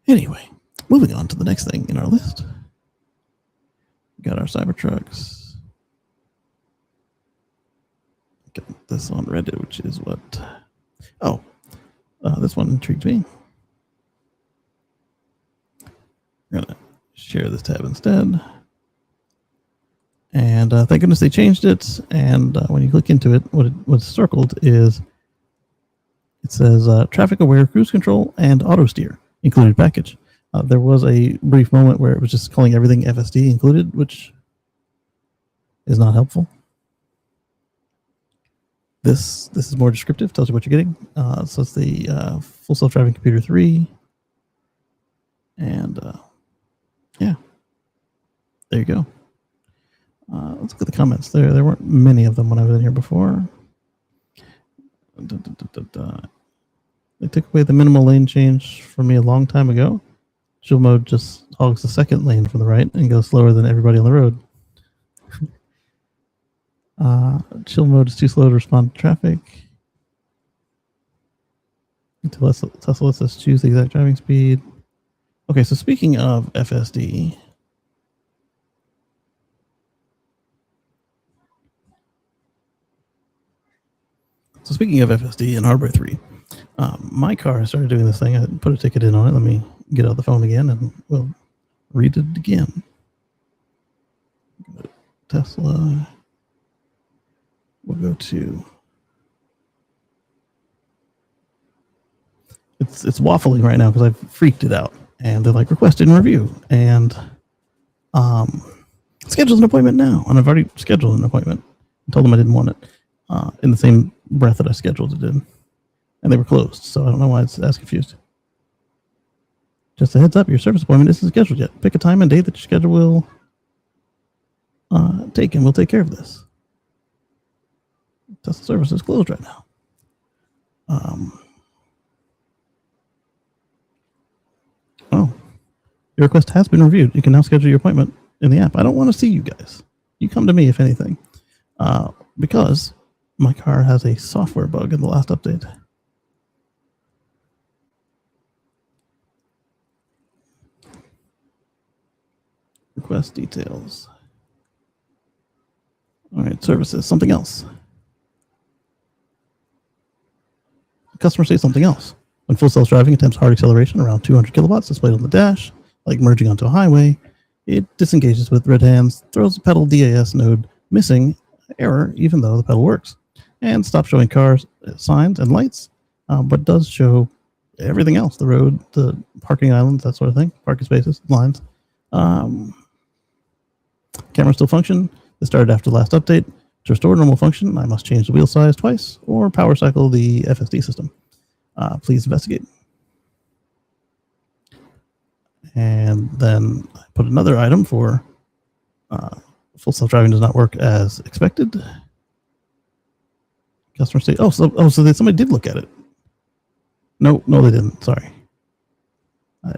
Anyway, moving on to the next thing in our list. We got our Cybertrucks. Got this on Reddit, which is what? Oh, this one intrigued me. I'm going to share this tab instead. And thank goodness they changed it. And when you click into it, what's circled is it says traffic aware cruise control and auto steer included package. There was a brief moment where it was just calling everything FSD included, which is not helpful. This is more descriptive, tells you what you're getting. So it's the full self-driving computer 3. And yeah, there you go. Let's look at the comments. There weren't many of them when I was in here before. They took away the minimal lane change for me a long time ago. Chill mode just hogs the second lane from the right and goes slower than everybody on the road. Chill mode is too slow to respond to traffic. Tesla lets us choose the exact driving speed. Okay, so speaking of FSD, and Hardware 3, my car started doing this thing. I put a ticket in on it. Let me get out the phone again and we'll read it again. Tesla. We'll go to. It's waffling right now because I've freaked it out. And they're like, requested and review. And schedule an appointment now. And I've already scheduled an appointment. I told them I didn't want it in the same breath that I scheduled it in. And they were closed. So I don't know why it's as confused. Just a heads up, your service appointment isn't scheduled yet. Pick a time and date that your schedule will take, and we'll take care of this. Tesla service is closed right now. Oh, your request has been reviewed. You can now schedule your appointment in the app. I don't want to see you guys. You come to me if anything, because my car has a software bug in the last update. Request details. All right, services, something else. The customer says something else. When full self-driving attempts hard acceleration around 200 kilowatts displayed on the dash, like merging onto a highway, it disengages with red hands, throws the pedal DAS node missing, error even though the pedal works, and stops showing cars, signs, and lights, but does show everything else, the road, the parking islands, that sort of thing, parking spaces, lines. Camera still function. This started after the last update. To restore normal function, I must change the wheel size twice or power cycle the FSD system. Please investigate. And then I put another item for full self-driving does not work as expected. Customer state. So somebody did look at it. No, they didn't. Sorry.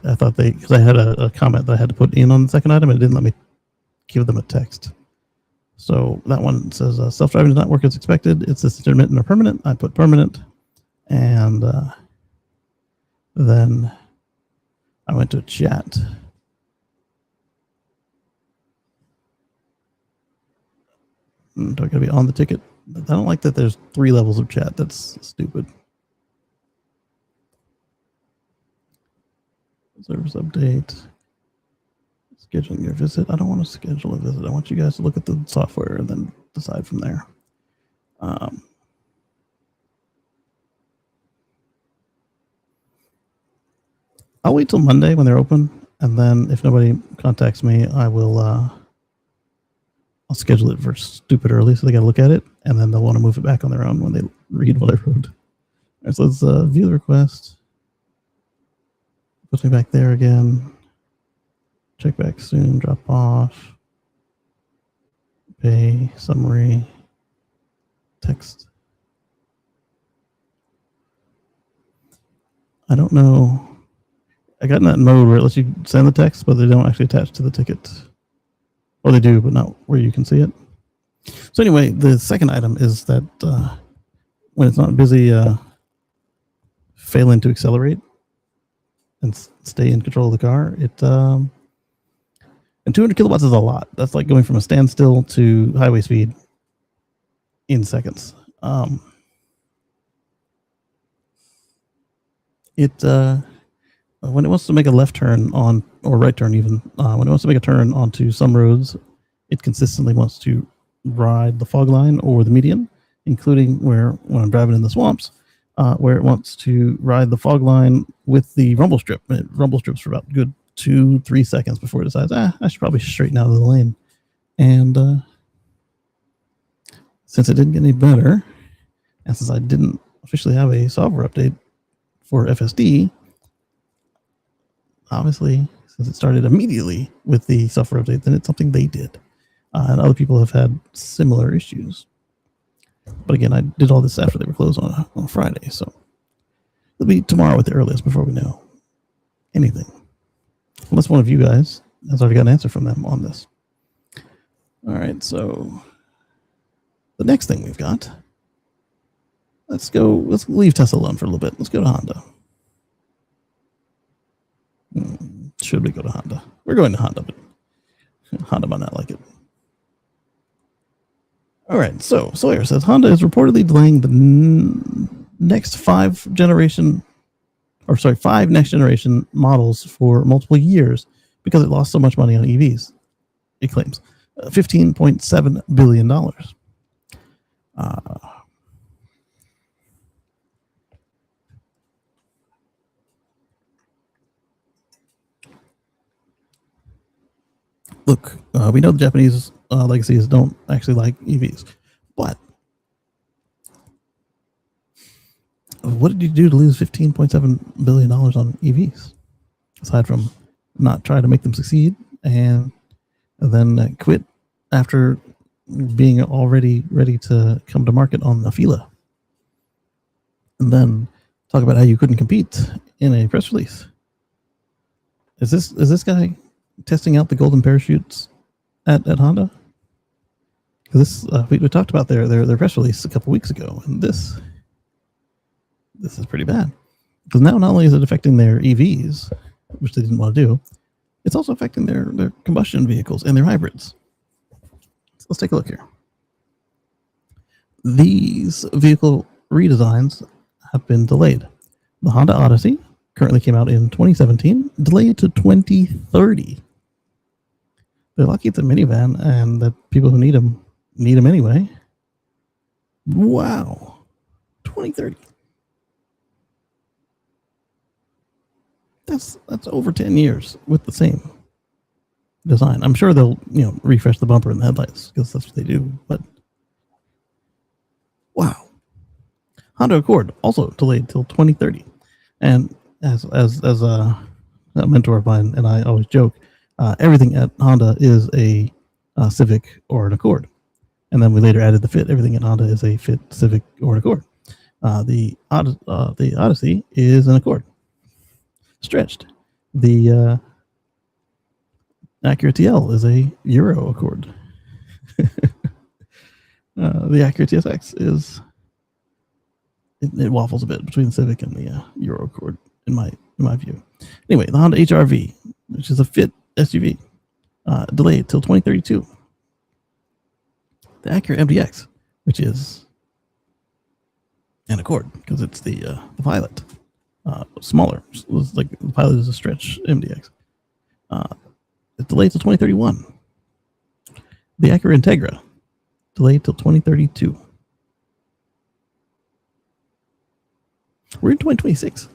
I thought because I had a comment that I had to put in on the second item, and it didn't let me give them a text. So that one says self-driving does not work as expected. It's this intermittent or permanent. I put permanent, and then I went to chat. Do I gotta be on the ticket? I don't like that there's 3 levels of chat. That's stupid. Service update. Scheduling your visit. I don't want to schedule a visit. I want you guys to look at the software and then decide from there. I'll wait till Monday when they're open, and then if nobody contacts me, I will. I'll schedule it for stupid early, so they got to look at it, and then they'll want to move it back on their own when they read what I wrote. All right, so let's view the request. Puts me back there again. Check back soon. Drop off. Pay summary. Text. I don't know. I got in that mode where it lets you send the text, but they don't actually attach to the ticket. Or they do, but not where you can see it. So anyway, the second item is that when it's not busy failing to accelerate and stay in control of the car, and 200 kilowatts is a lot. That's like going from a standstill to highway speed in seconds. When it wants to make a left turn on, or right turn even, when it wants to make a turn onto some roads, it consistently wants to ride the fog line or the median, including when I'm driving in the swamps, where it wants to ride the fog line with the rumble strip. It rumble strips for about good 2-3 seconds before it decides, I should probably straighten out of the lane. And since it didn't get any better, and since I didn't officially have a software update for FSD, obviously, since it started immediately with the software update, then it's something they did. And other people have had similar issues. But again, I did all this after they were closed on Friday, so it'll be tomorrow at the earliest before we know anything. Unless one of you guys has already got an answer from them on this. All right, so the next thing we've got, let's leave Tesla alone for a little bit. Let's go to Honda. Should we go to Honda? We're going to Honda, but Honda might not like it. All right, so Sawyer says Honda is reportedly delaying the next 5 next generation models for multiple years because it lost so much money on EVs. It claims $15.7 billion. Look, we know the Japanese legacies don't actually like EVs, but what did you do to lose $15.7 billion on EVs? Aside from not try to make them succeed and then quit after being already ready to come to market on the Fila. And then talk about how you couldn't compete in a press release. Is this guy testing out the golden parachutes at Honda? Because we talked about their press release a couple weeks ago, and this is pretty bad. Because now not only is it affecting their EVs, which they didn't want to do, it's also affecting their combustion vehicles and their hybrids. So let's take a look here. These vehicle redesigns have been delayed. The Honda Odyssey currently came out in 2017, delayed to 2030. They're lucky it's a minivan, and the people who need them anyway. Wow, 2030. That's over 10 years with the same design. I'm sure they'll refresh the bumper and the headlights because that's what they do. But wow, Honda Accord also delayed till 2030. And as a mentor of mine and I always joke, everything at Honda is a Civic or an Accord. And then we later added the Fit. Everything at Honda is a Fit, Civic, or an Accord. The Odyssey is an Accord. Stretched. The Acura TL is a Euro Accord. The Acura TSX is it waffles a bit between the Civic and the Euro Accord in my view. Anyway, the Honda HR-V, which is a Fit SUV, delayed till 2032. the Acura MDX, which is an Accord because it's the Pilot, smaller. It's like the Pilot is a stretch MDX. It's delayed till 2031. The Acura Integra delayed till 2032. We're in 2026.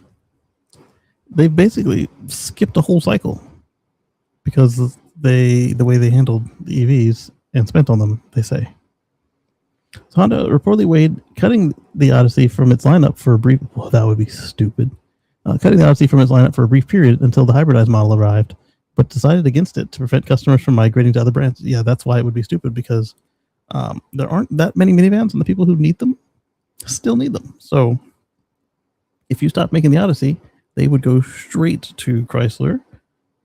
They've basically skipped a whole cycle because the way they handled the EVs and spent on them, they say. So Honda reportedly weighed cutting the Odyssey from its lineup for a brief. Well, that would be stupid. Cutting the Odyssey from its lineup for a brief period until the hybridized model arrived, but decided against it to prevent customers from migrating to other brands. Yeah, that's why it would be stupid, because there aren't that many minivans, and the people who need them still need them. So if you stop making the Odyssey, they would go straight to Chrysler,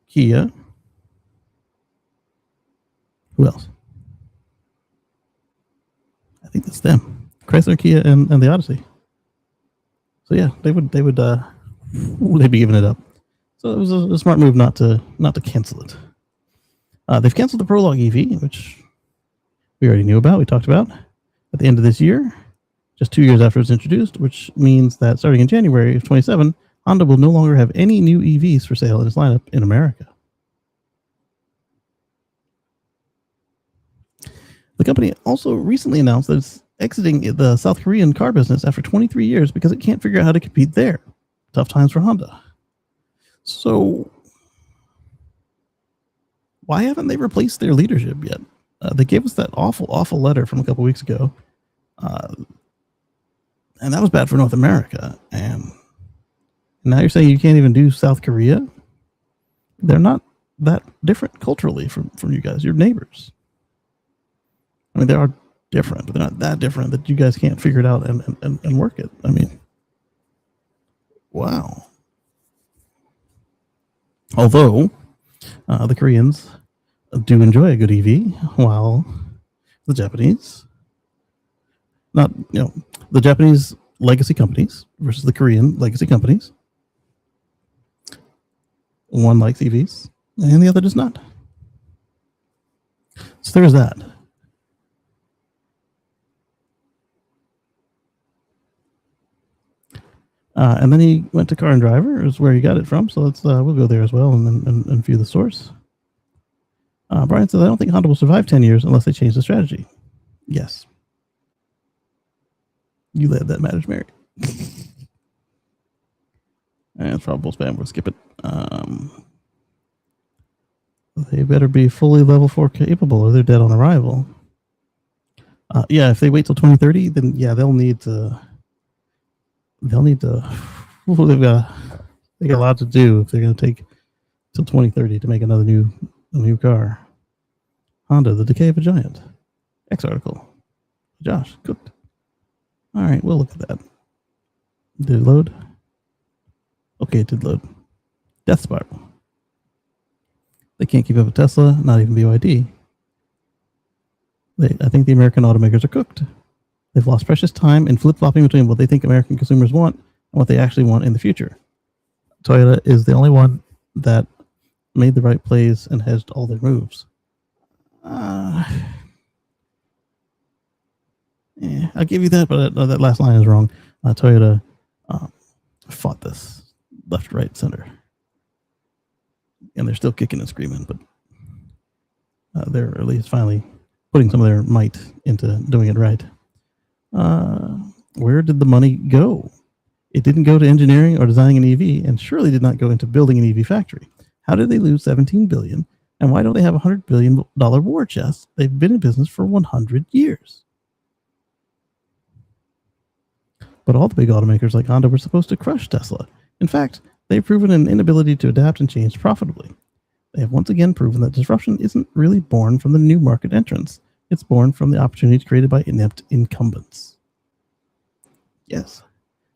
Kia. Who else? I think that's them. Chrysler, Kia, and the Odyssey. So yeah, they'd be giving it up. So it was a smart move not to cancel it. They've canceled the Prologue EV, which we already knew about. We talked about at the end of this year, just 2 years after it was introduced, which means that starting in January of 27, Honda will no longer have any new EVs for sale in its lineup in America. The company also recently announced that it's exiting the South Korean car business after 23 years because it can't figure out how to compete there. Tough times for Honda. So why haven't they replaced their leadership yet? They gave us that awful letter from a couple weeks ago. And that was bad for North America. And now you're saying you can't even do South Korea? They're not that different culturally from you guys. You're neighbors. I mean, they are different, but they're not that different that you guys can't figure it out and work it. I mean, wow. Although the Koreans do enjoy a good EV, while the Japanese, the Japanese legacy companies versus the Korean legacy companies, one likes EVs and the other does not. So there's that. And then he went to Car and Driver, is where he got it from. So let's we'll go there as well and view the source. Brian says, I don't think Honda will survive 10 years unless they change the strategy. Yes. You led that matters, Mary. And it's probable spam. We'll skip it. They better be fully level 4 capable or they're dead on arrival. Yeah, if they wait till 2030, then yeah, they got a lot to do if they're going to take till 2030 to make a new car. Honda, the decay of a giant. X article. Josh, cooked. All right, we'll look at that. Did it load? Okay, it did load. Death spiral. They can't keep up with Tesla, not even BYD. I think the American automakers are cooked. They've lost precious time in flip-flopping between what they think American consumers want and what they actually want in the future. Toyota is the only one that made the right plays and hedged all their moves. I'll give you that, but that last line is wrong. Toyota fought this left, right, center. And they're still kicking and screaming, but they're at least finally putting some of their might into doing it right. Where did the money go? It didn't go to engineering or designing an EV, and surely did not go into building an EV factory. How did they lose $17 billion? And why don't they have a $100 billion war chest? They've been in business for 100 years. But all the big automakers like Honda were supposed to crush Tesla. In fact, they've proven an inability to adapt and change profitably. They have once again proven that disruption isn't really born from the new market entrants. It's born from the opportunities created by inept incumbents. Yes.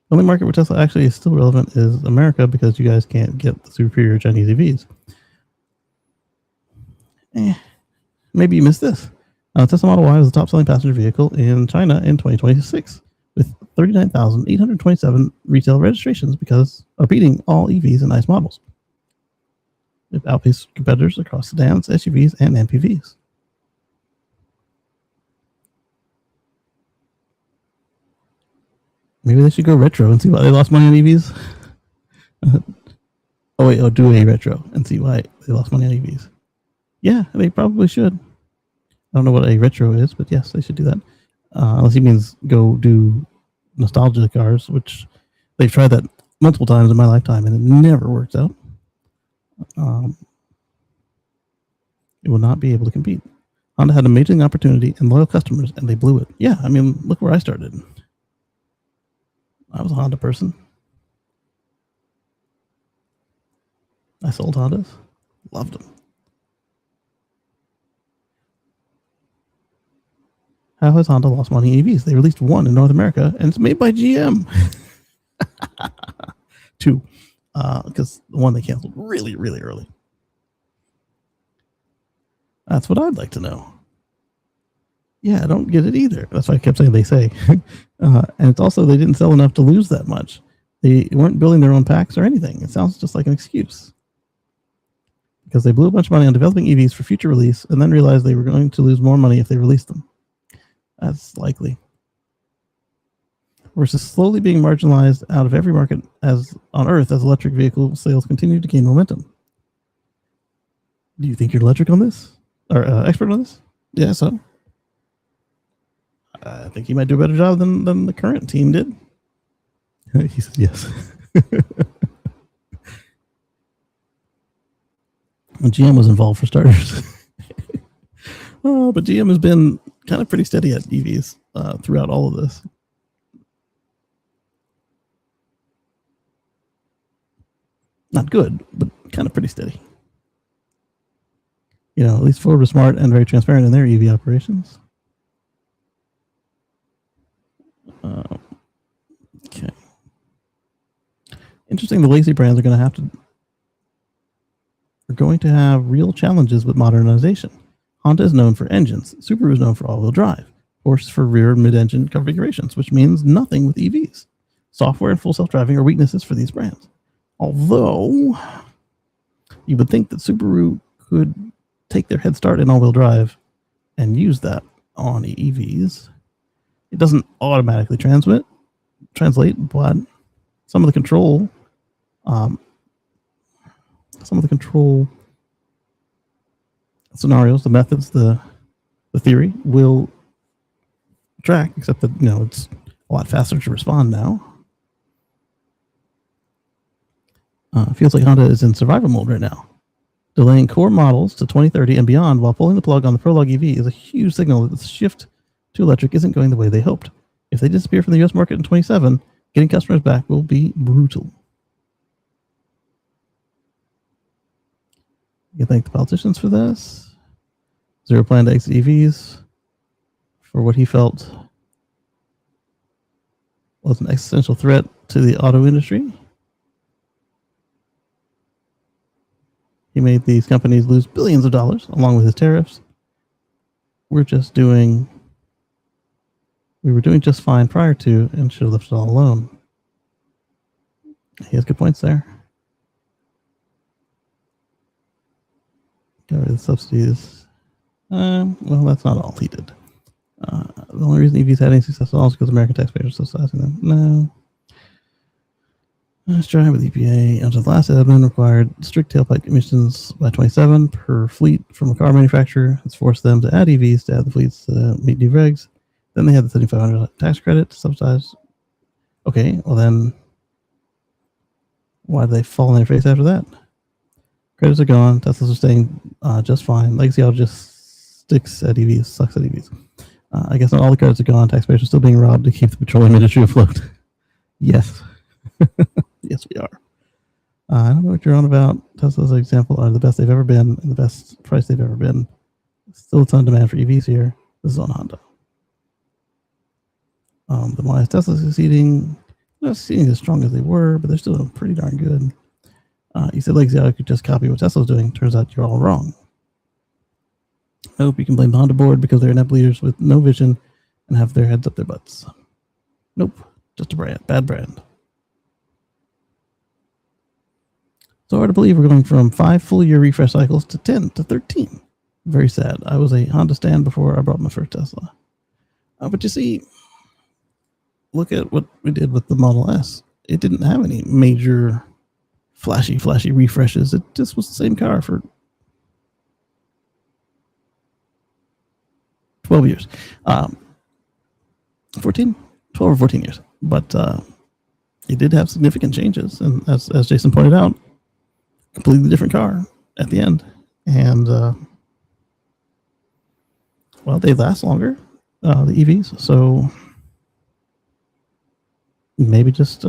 The only market where Tesla actually is still relevant is America because you guys can't get the superior Chinese EVs. Maybe you missed this. Tesla Model Y was the top-selling passenger vehicle in China in 2026 with 39,827 retail registrations because of beating all EVs and ICE models. It outpaced competitors across sedans, SUVs, and MPVs. Maybe they should go retro and see why they lost money on EVs. Do a retro and see why they lost money on EVs. Yeah, they probably should. I don't know what a retro is, but yes, they should do that. Unless he means go do nostalgia cars, which they've tried that multiple times in my lifetime and it never works out. It will not be able to compete. Honda had an amazing opportunity and loyal customers, and they blew it. Yeah, I mean, look where I started. I was a Honda person. I sold Hondas. Loved them. How has Honda lost money in EVs? They released one in North America, and it's made by GM. Two, because the one they canceled really, really early. That's what I'd like to know. Yeah, I don't get it either. That's why I kept saying they say. And it's also they didn't sell enough to lose that much. They weren't building their own packs or anything. It sounds just like an excuse. Because they blew a bunch of money on developing EVs for future release and then realized they were going to lose more money if they released them. That's likely. Versus slowly being marginalized out of every market as on Earth as electric vehicle sales continue to gain momentum. Do you think you're electric on this? Or expert on this? Yeah, so. I think he might do a better job than the current team did. He said yes. GM was involved for starters. But GM has been kind of pretty steady at EVs throughout all of this. Not good, but kind of pretty steady. You know, at least Ford was smart and very transparent in their EV operations. Okay. Interesting. The legacy brands are going to have real challenges with modernization. Honda is known for engines. Subaru is known for all-wheel drive. Porsche for rear and mid-engine configurations, which means nothing with EVs. Software and full self-driving are weaknesses for these brands. Although, you would think that Subaru could take their head start in all-wheel drive and use that on EVs. It doesn't automatically translate, but some of the control scenarios, the methods, the theory will track, except that, it's a lot faster to respond now. Feels like Honda is in survival mode right now. Delaying core models to 2030 and beyond while pulling the plug on the Prologue EV is a huge signal that the shift to electric isn't going the way they hoped. If they disappear from the US market in 27, getting customers back will be brutal. You thank the politicians for this. Zero plan to exit EVs for what he felt was an existential threat to the auto industry. He made these companies lose billions of dollars along with his tariffs. We were doing just fine prior to and should have left it all alone. He has good points there. Got rid of the subsidies. Well, that's not all he did. The only reason EVs had any success at all is because American taxpayers are subsidizing them. No. Let's try with EPA. Until the last admin required strict tailpipe emissions by 27 per fleet from a car manufacturer. It's forced them to add EVs to add the fleets to meet new regs. Then they had the $3,500 tax credit to subsidize. Okay, well then, why did they fall on their face after that? Credits are gone. Teslas are staying just fine. Legacy Auto just sticks at EVs, sucks at EVs. I guess not all the credits are gone. Taxpayers are still being robbed to keep the petroleum industry afloat. Yes. Yes, we are. I don't know what you're on about. Tesla's example are the best they've ever been and the best price they've ever been. Still a ton of demand for EVs here. This is on Honda. Then why is Tesla succeeding? Not succeeding as strong as they were, but they're still pretty darn good. You said Legacy Auto could just copy what Tesla's doing. Turns out you're all wrong. I hope you can blame the Honda board because they're inept leaders with no vision and have their heads up their butts. Nope, just a bad brand. So hard to believe we're going from 5 full-year refresh cycles to 10 to 13. Very sad. I was a Honda stan before I bought my first Tesla. But you see, look at what we did with the Model S. It didn't have any major flashy refreshes. It just was the same car for 12 years. 14? 12 or 14 years. But it did have significant changes. And as Jason pointed out, completely different car at the end. And, well, they last longer, the EVs. So maybe just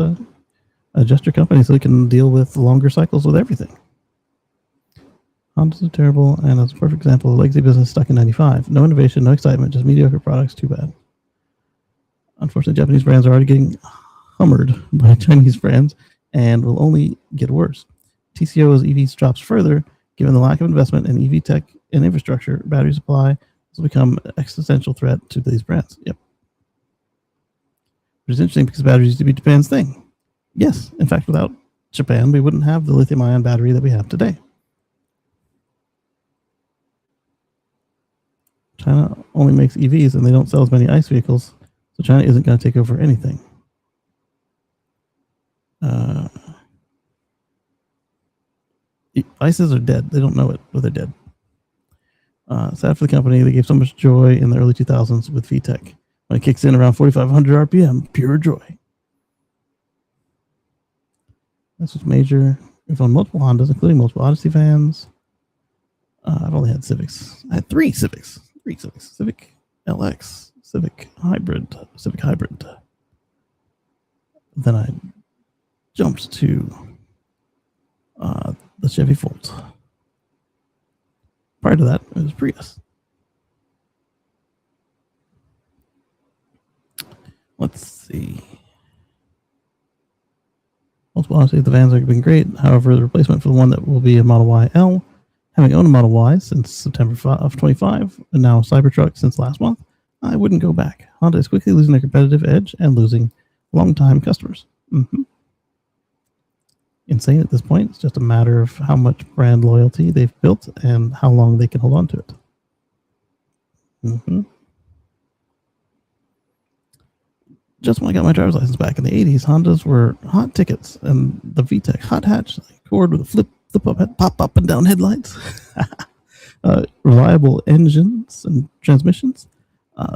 adjust your company so it can deal with longer cycles with everything. Hondas are terrible, and as a perfect example, legacy business stuck in 95. No innovation, no excitement, just mediocre products, too bad. Unfortunately, Japanese brands are already getting hammered by Chinese brands and will only get worse. TCO as EVs drops further, given the lack of investment in EV tech and infrastructure, battery supply will become an existential threat to these brands. Yep. Which is interesting because batteries used to be Japan's thing. Yes, in fact, without Japan, we wouldn't have the lithium-ion battery that we have today. China only makes EVs and they don't sell as many ICE vehicles, so China isn't going to take over anything. ICEs are dead. They don't know it, but they're dead. Sad for the company. They gave so much joy in the early 2000s with VTEC. When it kicks in around 4,500 RPM, pure joy. This was major. We've owned multiple Hondas, including multiple Odyssey vans. I've only had Civics. I had three Civics. Civic LX, Civic Hybrid. Then I jumped to the Chevy Volt. Prior to that, it was Prius. Let's see. Multiple Odyssey, the vans have been great. However, the replacement for the one that will be a Model Y L, having owned a Model Y since September of 25, and now a Cybertruck since last month, I wouldn't go back. Honda is quickly losing their competitive edge and losing long-time customers. Insane at this point. It's just a matter of how much brand loyalty they've built and how long they can hold on to it. Just when I got my driver's license back in the 80s, Hondas were hot tickets, and the VTEC hot hatch Accord with a flip pop up and down headlights, reliable engines and transmissions.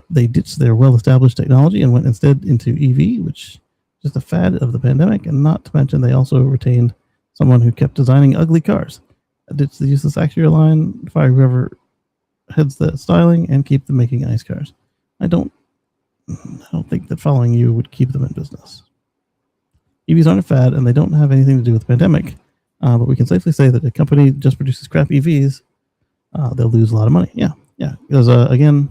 They ditched their well-established technology and went instead into EV, which is just a fad of the pandemic, and not to mention they also retained someone who kept designing ugly cars. Ditch the useless exterior line, fire whoever heads the styling, and keep them making ICE cars. I don't think that following you would keep them in business. EVs aren't a fad, and they don't have anything to do with the pandemic. But we can safely say that a company just produces crap EVs, they'll lose a lot of money. Yeah. Because again,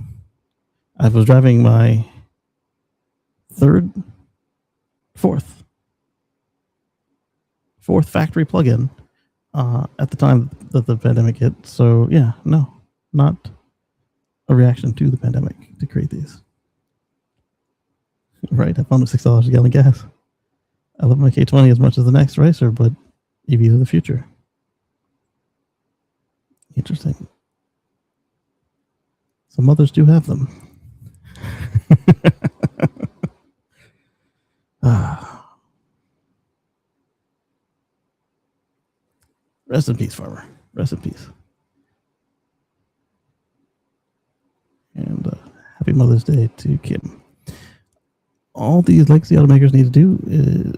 I was driving my fourth factory plug-in at the time that the pandemic hit. So yeah, no, not a reaction to the pandemic to create these. Right, I found $6 a gallon gas. I love my K20 as much as the next racer, but EVs are the future. Interesting. Some others do have them. Rest in peace, farmer. Rest in peace. And happy Mother's Day to Kim. All these legacy automakers need to do is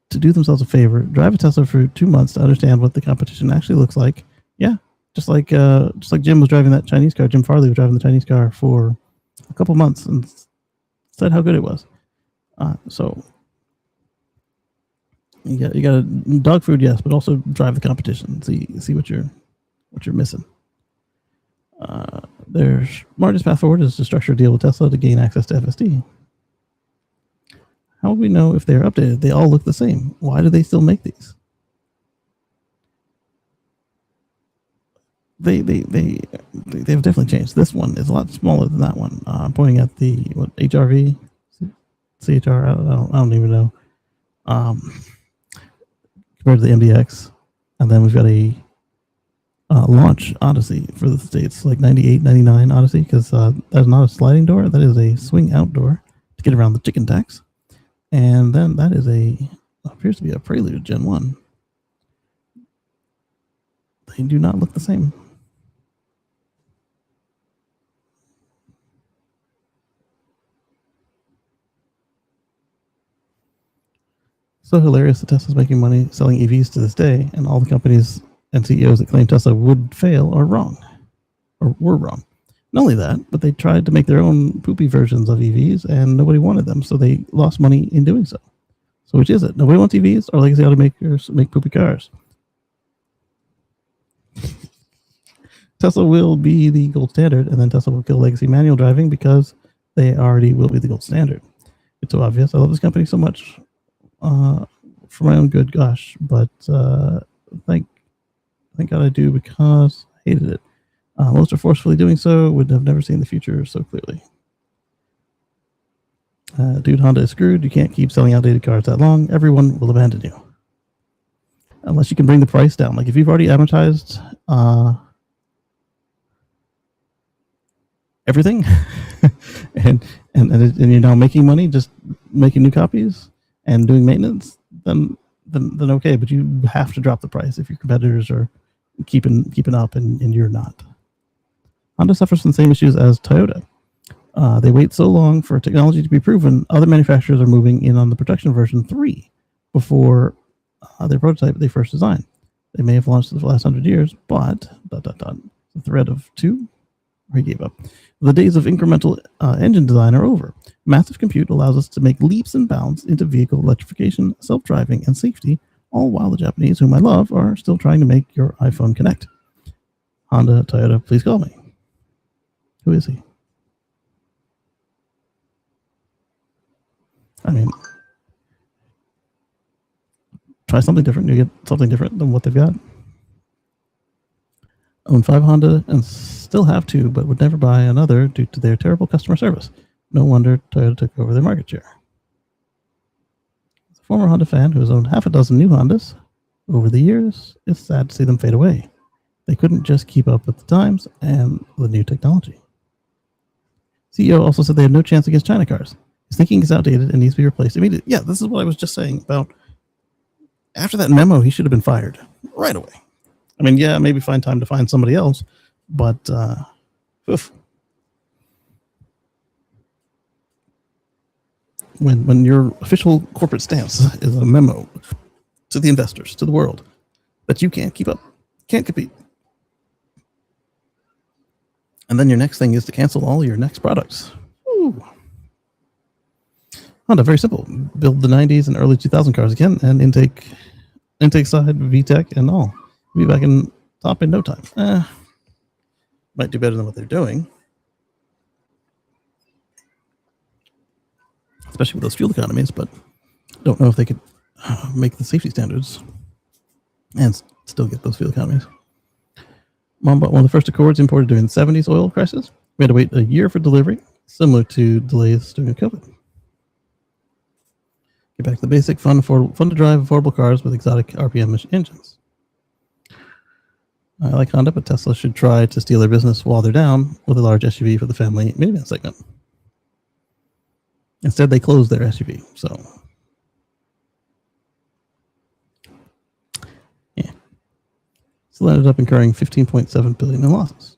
to do themselves a favor, drive a Tesla for 2 months to understand what the competition actually looks like. Yeah, just like Jim was driving that Chinese car. Jim Farley was driving the Chinese car for a couple months and said how good it was. So you got to dog food, yes, but also drive the competition. See what you're missing. Their smartest path forward is to structure a deal with Tesla to gain access to FSD. How would we know if they're updated? They all look the same. Why do they still make these? They've definitely changed. This one is a lot smaller than that one. I'm pointing at the HRV, CHR. I don't even know. Compared to the MDX, and then we've got a launch Odyssey for the States, like 98, 99 Odyssey, because that's not a sliding door. That is a swing out door. to get around the chicken tax. And then that is appears to be a Prelude Gen 1. They do not look the same. So hilarious that Tesla's making money selling EVs to this day, and all the companies and CEOs that claim Tesla would fail are wrong, or were wrong. Not only that, but they tried to make their own poopy versions of EVs, and nobody wanted them, so they lost money in doing so. So which is it? Nobody wants EVs, or legacy automakers make poopy cars? Tesla will be the gold standard, and then Tesla will kill legacy manual driving because they already will be the gold standard. It's so obvious. I love this company so much for my own good, gosh, but thank God I do, because I hated it. Most are forcefully doing so, would have never seen the future so clearly. Dude, Honda is screwed. You can't keep selling outdated cars that long. Everyone will abandon you. Unless you can bring the price down. Like if you've already amortized everything and you're now making money just making new copies and doing maintenance, then okay, but you have to drop the price if your competitors are keeping up and you're not. Honda suffers from the same issues as Toyota. They wait so long for technology to be proven, other manufacturers are moving in on the production version 3 before their prototype they first designed. They may have launched it for the last 100 years, but the thread of 2, or he gave up. The days of incremental engine design are over. Massive compute allows us to make leaps and bounds into vehicle electrification, self-driving, and safety, all while the Japanese, whom I love, are still trying to make your iPhone connect. Honda, Toyota, please call me. Who is he? I mean, try something different. You get something different than what they've got. Own 5 Honda and still have 2, but would never buy another due to their terrible customer service. No wonder Toyota took over their market share. As a former Honda fan who has owned half a dozen new Hondas over the years, it's sad to see them fade away. They couldn't just keep up with the times and the new technology. CEO also said they had no chance against China cars. His thinking is outdated and needs to be replaced immediately. Yeah, this is what I was just saying about after that memo, he should have been fired right away. I mean, yeah, maybe find time to find somebody else, but when your official corporate stance is a memo to the investors, to the world, that you can't keep up, can't compete, and then your next thing is to cancel all your next products. Ooh. Honda, very simple. Build the 90s and early 2000 cars again, and intake side, VTEC, and all. Be back in top in no time. Might do better than what they're doing, especially with those fuel economies, but don't know if they could make the safety standards and still get those fuel economies. Mom bought one of the first Accords imported during the 70s oil crisis. We had to wait a year for delivery, similar to delays during COVID. Get back to the basic, fun to drive, affordable cars with exotic RPM engines. I like Honda, but Tesla should try to steal their business while they're down with a large SUV for the family minivan segment. Instead, they closed their SUV. So, yeah. So they ended up incurring $15.7 billion in losses.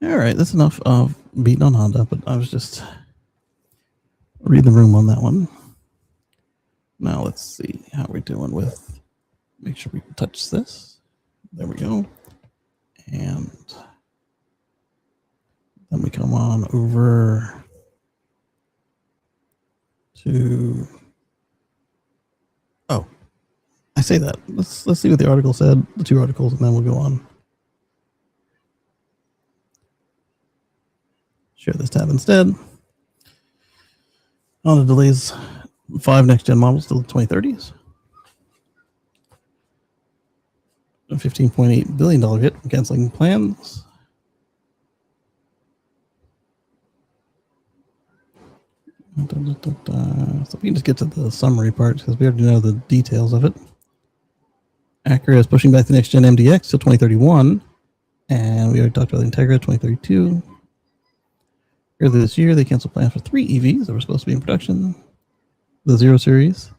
All right, that's enough of beating on Honda, but I was just reading the room on that one. Now let's see how we're doing with, make sure we can touch this. There we go. And then we come on over to, oh, I say that. Let's see what the article said, the 2 articles, and then we'll go on. Share this tab instead. Honda delays 5 next-gen models till the 2030s. A $15.8 billion hit from canceling plans. So we can just get to the summary part because we already know the details of it. Acura is pushing back the next-gen MDX till 2031. And we already talked about the Integra 2032. Earlier this year, they canceled plans for 3 EVs that were supposed to be in production: the 0 Series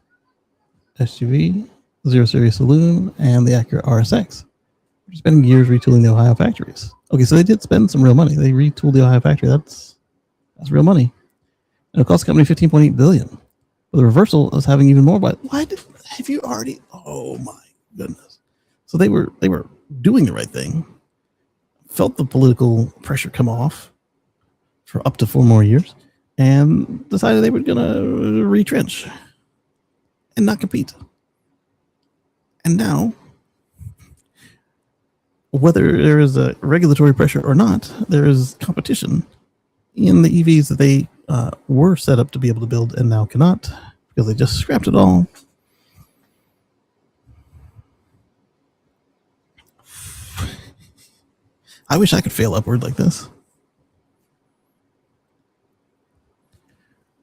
SUV, the 0 Series Saloon, and the Acura RSX. They're spending years retooling the Ohio factories. Okay, so they did spend some real money. They retooled the Ohio factory. That's real money. And it cost the company $15.8 billion. But the reversal is having even more. Have you already? Oh my goodness! So they were doing the right thing. Felt the political pressure come off for up to 4 more years, and decided they were going to retrench and not compete. And now, whether there is a regulatory pressure or not, there is competition in the EVs that they were set up to be able to build and now cannot because they just scrapped it all. I wish I could fail upward like this.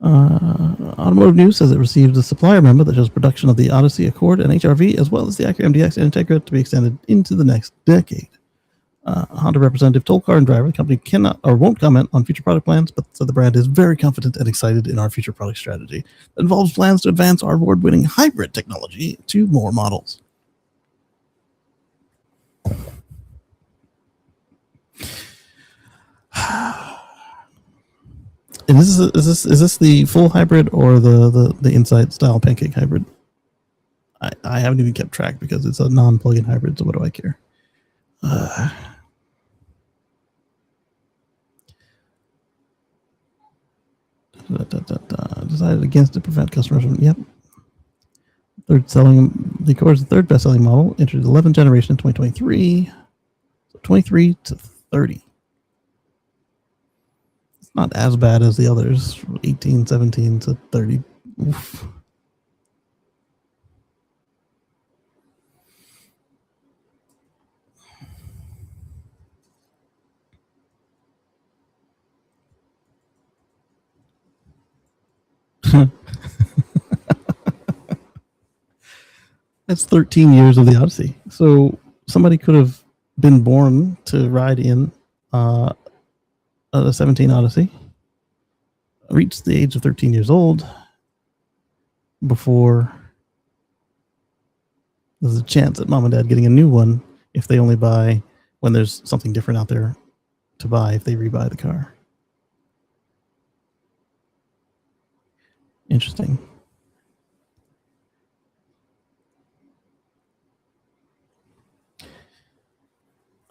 Automotive News says it received a supplier memo that shows production of the Odyssey, Accord, and HRV, as well as the Acura MDX and Integra, to be extended into the next decade. Honda representative told Car and Driver the company cannot or won't comment on future product plans, but said the brand is very confident and excited in our future product strategy that involves plans to advance our award-winning hybrid technology to more models. And is this the full hybrid or the inside style pancake hybrid? I haven't even kept track because it's a non-plug-in hybrid, so what do I care? Decided against to prevent customers from. Yep. The Accord's the third best-selling model, entered the 11th generation in 2023. So 23 to 30. It's not as bad as the others, 18, 17 to 30. Oof. That's 13 years of the Odyssey. So somebody could have been born to ride in a 17 Odyssey, reached the age of 13 years old before there's a chance at mom and dad getting a new one if they only buy when there's something different out there to buy if they rebuy the car. Interesting.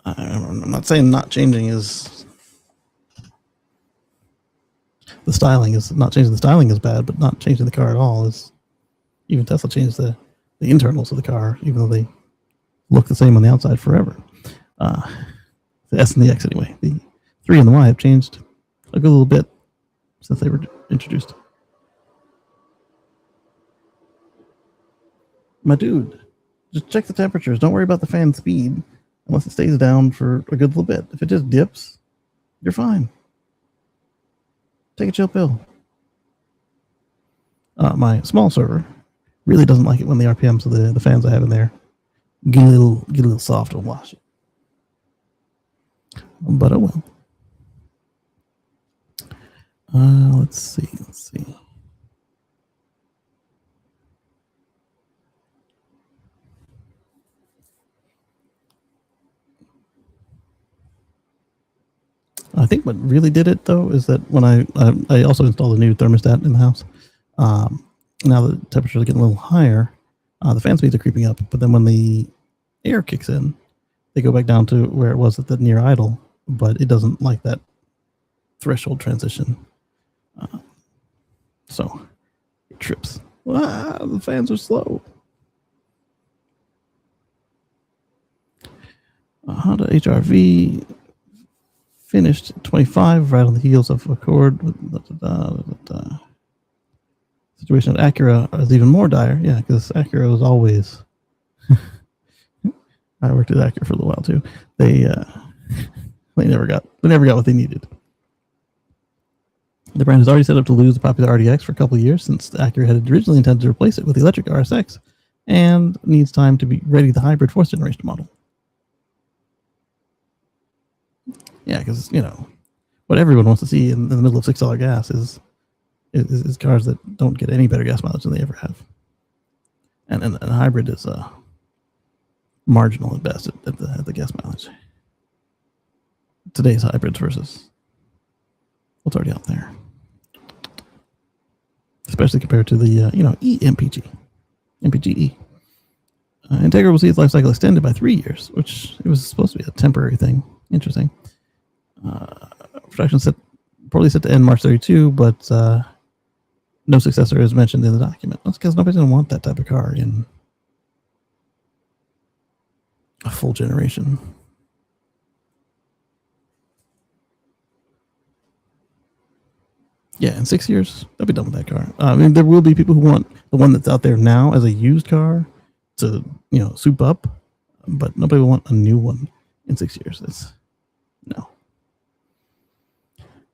I'm not saying not changing is the styling is not changing the styling is bad, but not changing the car at all is. Even Tesla changed the internals of the car, even though they look the same on the outside forever. The S and the X anyway. The 3 and the Y have changed a good little bit since they were introduced. My dude, just check the temperatures. Don't worry about the fan speed unless it stays down for a good little bit. If it just dips, you're fine. Take a chill pill. My small server really doesn't like it when the RPMs of the fans I have in there get a little soft and wash it. But oh well. Let's see. I think what really did it though is that when I also installed a new thermostat in the house. Now the temperatures are getting a little higher. The fan speeds are creeping up, but then when the air kicks in, they go back down to where it was at the near idle, but it doesn't like that threshold transition. So it trips. The fans are slow. Honda HRV finished 25, right on the heels of Accord. Situation at Acura is even more dire. Yeah, because Acura was always. I worked at Acura for a little while too. They never got what they needed. The brand has already set up to lose the popular RDX for a couple of years since Acura had originally intended to replace it with the electric RSX, and needs time to be ready the hybrid 4th generation model. Yeah, because what everyone wants to see in the middle of $6 gas is cars that don't get any better gas mileage than they ever have. And a hybrid is marginal at best at the gas mileage. Today's hybrids versus what's already out there, especially compared to the MPGe. Integra will see its life cycle extended by 3 years, which it was supposed to be a temporary thing. Interesting. Production probably set to end March 32, but no successor is mentioned in the document. That's because nobody's going to want that type of car in a full generation. Yeah, in 6 years, they'll be done with that car. I mean, there will be people who want the one that's out there now as a used car to, soup up, but nobody will want a new one in 6 years. No.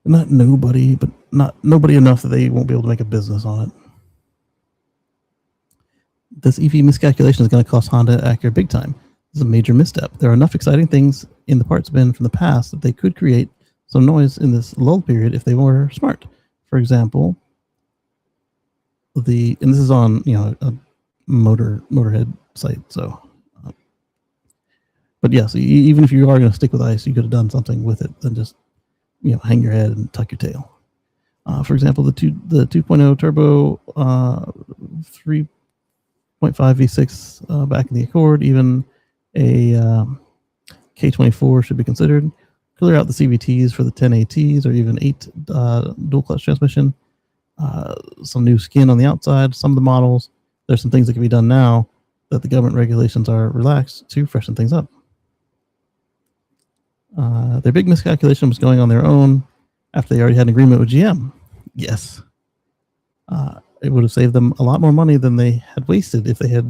Not nobody, but not nobody enough that they won't be able to make a business on it. This EV miscalculation is going to cost Honda Acura big time. This is a major misstep. There are enough exciting things in the parts bin from the past that they could create some noise in this lull period if they were smart. For example, and this is on a motorhead site. So, but yes, even if you are going to stick with ICE, you could have done something with it than just hang your head and tuck your tail. For example, the 2.0 turbo 3.5 V6 back in the Accord, even a K24 should be considered. Clear out the CVTs for the 10ATs or even 8 dual clutch transmission. Some new skin on the outside. Some of the models, there's some things that can be done now that the government regulations are relaxed to freshen things up. Their big miscalculation was going on their own after they already had an agreement with GM. Yes. It would have saved them a lot more money than they had wasted if they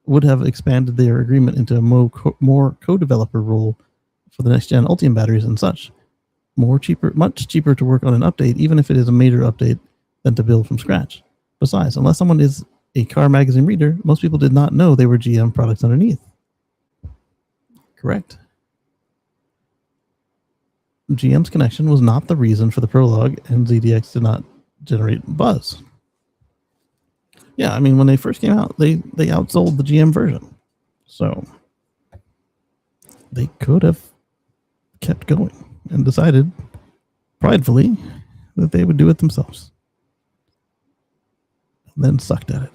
would have expanded their agreement into a more co-developer role for the next gen Ultium batteries and such. Much cheaper to work on an update, even if it is a major update, than to build from scratch. Besides, unless someone is a car magazine reader, most people did not know they were GM products underneath. Correct. GM's connection was not the reason for the Prologue, and ZDX did not generate buzz. Yeah, I mean, when they first came out, they outsold the GM version. So they could have kept going and decided pridefully that they would do it themselves. And then sucked at it.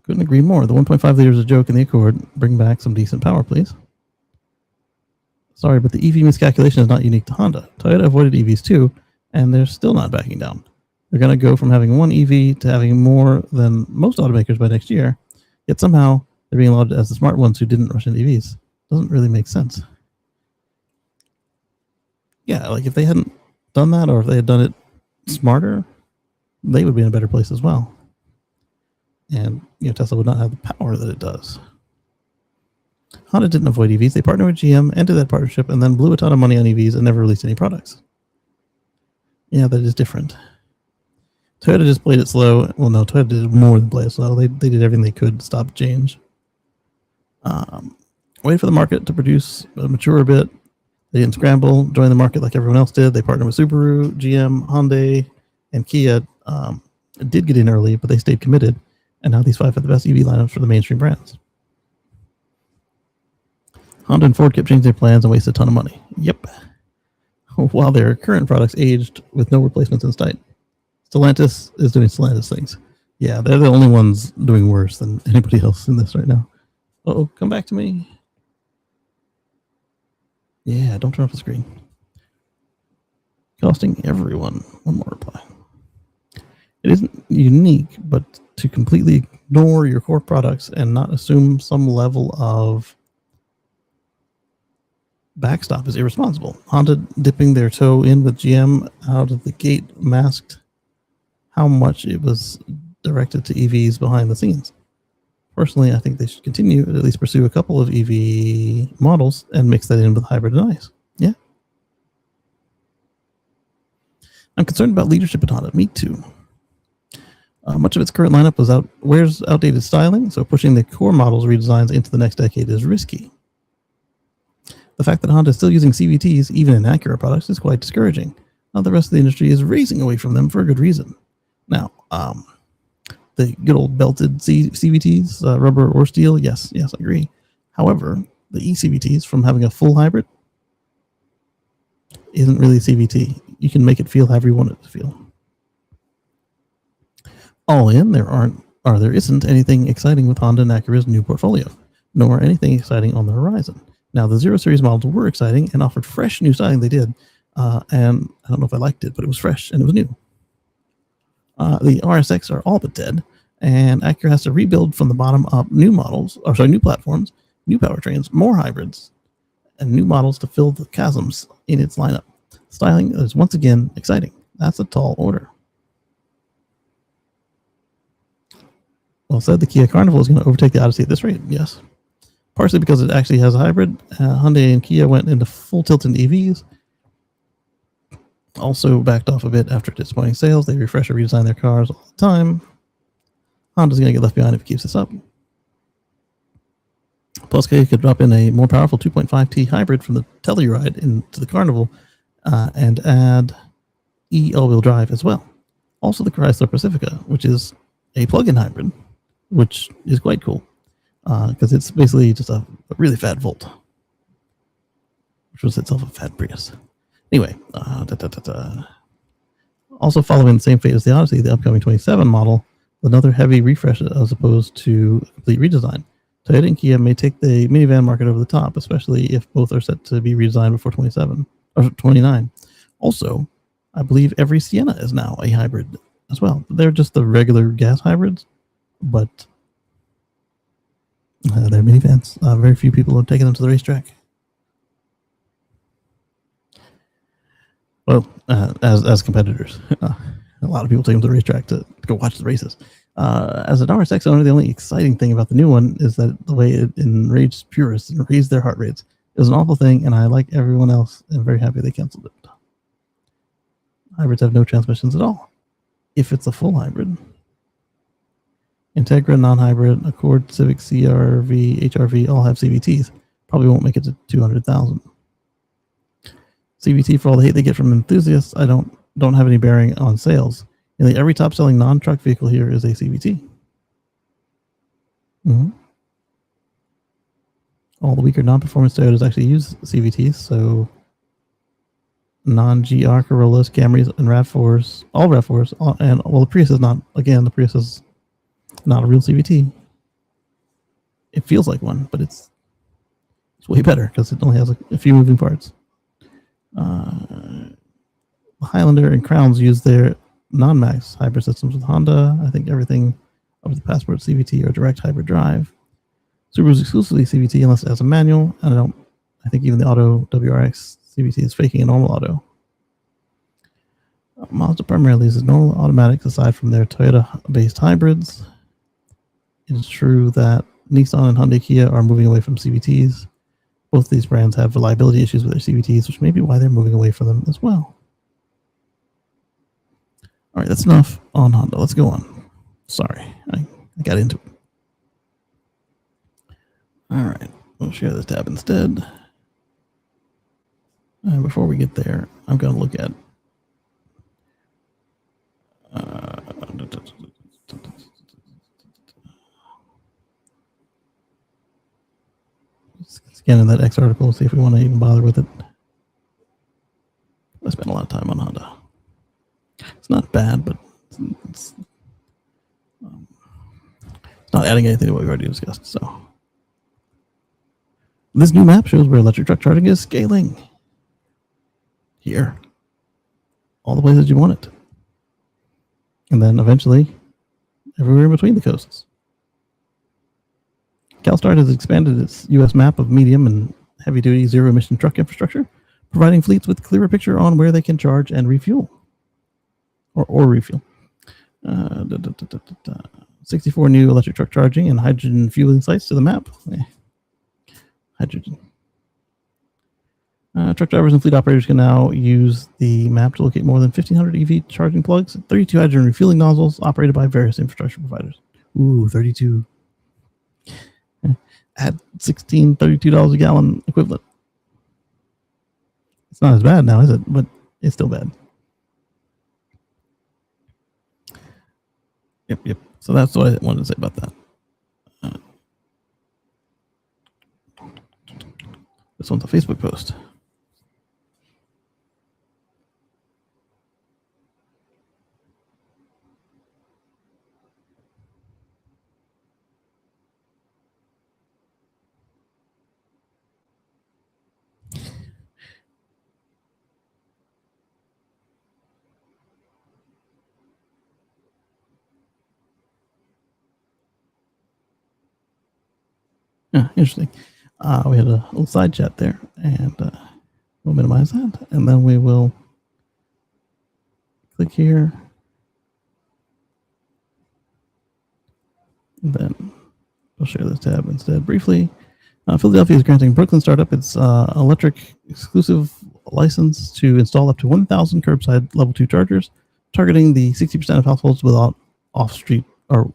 Couldn't agree more. The 1.5 liters is a joke in the Accord. Bring back some decent power, please. Sorry, but the EV miscalculation is not unique to Honda. Toyota avoided EVs too, and they're still not backing down. They're going to go from having one EV to having more than most automakers by next year, yet somehow they're being lauded as the smart ones who didn't rush into EVs. Doesn't really make sense. Yeah, like if they hadn't done that, or if they had done it smarter, they would be in a better place as well. And Tesla would not have the power that it does. Honda didn't avoid EVs. They partnered with GM, ended that partnership, and then blew a ton of money on EVs and never released any products. Yeah, that is different. Toyota just played it slow. Well, no, Toyota did more than play it slow. They did everything they could to stop change. Wait for the market to mature a bit. They didn't scramble, join the market like everyone else did. They partnered with Subaru, GM, Hyundai, and Kia. Did get in early, but they stayed committed. And now these 5 are the best EV lineups for the mainstream brands. Honda and Ford kept changing their plans and wasted a ton of money. Yep. While their current products aged with no replacements in sight. Stellantis is doing Stellantis things. Yeah, they're the only ones doing worse than anybody else in this right now. Uh-oh, come back to me. Yeah, don't turn off the screen. Costing everyone one more reply. It isn't unique, but to completely ignore your core products and not assume some level of backstop is irresponsible. Honda dipping their toe in with GM out of the gate masked how much it was directed to EVs behind the scenes. Personally, I think they should continue to at least pursue a couple of EV models and mix that in with hybrid and ICE. Yeah. I'm concerned about leadership at Honda. Me too. Much of its current lineup wears outdated styling, so pushing the core models redesigns into the next decade is risky. The fact that Honda is still using CVTs, even in Acura products, is quite discouraging. The rest of the industry is racing away from them for a good reason. Now, the good old belted CVTs, rubber or steel, yes, I agree. However, the eCVTs, from having a full hybrid, isn't really a CVT. You can make it feel however you want it to feel. All in, there isn't anything exciting with Honda and Acura's new portfolio, nor anything exciting on the horizon. Now, the 0 Series models were exciting and offered fresh new styling. They did, and I don't know if I liked it, but it was fresh and it was new. The RSX are all but dead, and Acura has to rebuild from the bottom up new platforms, new powertrains, more hybrids, and new models to fill the chasms in its lineup. Styling is once again exciting. That's a tall order. Well said, the Kia Carnival is going to overtake the Odyssey at this rate, yes. Partially because it actually has a hybrid. Hyundai and Kia went into full tilt into EVs. Also backed off a bit after disappointing sales. They refresh or redesign their cars all the time. Honda's going to get left behind if it keeps this up. Plus, K could drop in a more powerful 2.5T hybrid from the Telluride into the Carnival and add all-wheel drive as well. Also, the Chrysler Pacifica, which is a plug-in hybrid, which is quite cool because it's basically just a really fat Volt, which was itself a fat Prius. Anyway, also following the same fate as the Odyssey, the upcoming 27 model, another heavy refresh as opposed to a complete redesign. Toyota and Kia may take the minivan market over the top, especially if both are set to be redesigned before 27 or 29. Also, I believe every Sienna is now a hybrid as well. They're just the regular gas hybrids, but they're minivans. Very few people have taken them to the racetrack. Well, as competitors, a lot of people take them to the racetrack to go watch the races. As an RSX owner, the only exciting thing about the new one is that the way it enraged purists and raised their heart rates. It was an awful thing, and I, like everyone else, am very happy they canceled it. Hybrids have no transmissions at all, if it's a full hybrid. Integra, non-hybrid, Accord, Civic, CR-V, HRV all have CVTs. Probably won't make it to 200,000. CVT, for all the hate they get from enthusiasts, I don't have any bearing on sales. Nearly every top-selling non-truck vehicle here is a CVT. All the weaker non-performance Toyotas actually use CVTs, so non-GR Corollas, Camrys, and RAV4s, all RAV4s, and well, the Prius is not. Again, the Prius is not a real CVT. It feels like one, but it's way better because it only has a few moving parts. Highlander and Crowns use their non-max hybrid systems with Honda. I think everything up to the Passport CVT or direct hybrid drive. Subaru's exclusively CVT unless it has a manual. I think even the Auto WRX CVT is faking a normal auto. Mazda primarily uses normal automatics aside from their Toyota-based hybrids. It is true that Nissan and Hyundai Kia are moving away from CVTs. Both of these brands have reliability issues with their CVTs, which may be why they're moving away from them as well. All right, that's enough on Honda. Let's go on. Sorry, I got into it. All right, we'll share this tab instead. And before we get there, I'm going to look at scanning that X article, see if we want to even bother with it. I spent a lot of time on Honda. It's not bad, but it's not adding anything to what we've already discussed. So this new map shows where electric truck charging is scaling. Here. All the places you want it. And then eventually, everywhere in between the coasts. CalSTART has expanded its U.S. map of medium and heavy-duty zero-emission truck infrastructure, providing fleets with a clearer picture on where they can charge and refuel. Or refuel. 64 new electric truck charging and hydrogen fueling sites to the map. Hydrogen. Truck drivers and fleet operators can now use the map to locate more than 1,500 EV charging plugs, 32 hydrogen refueling nozzles operated by various infrastructure providers. Ooh, 32. At $32 a gallon equivalent. It's not as bad now, is it? But it's still bad. Yep. So that's what I wanted to say about that. This one's a Facebook post. Yeah, interesting. We had a little side chat there, and we'll minimize that, and then we will click here, and then I'll share this tab instead briefly. Philadelphia is granting Brooklyn startup its electric exclusive license to install up to 1,000 curbside level 2 chargers, targeting the 60% of households without off-street or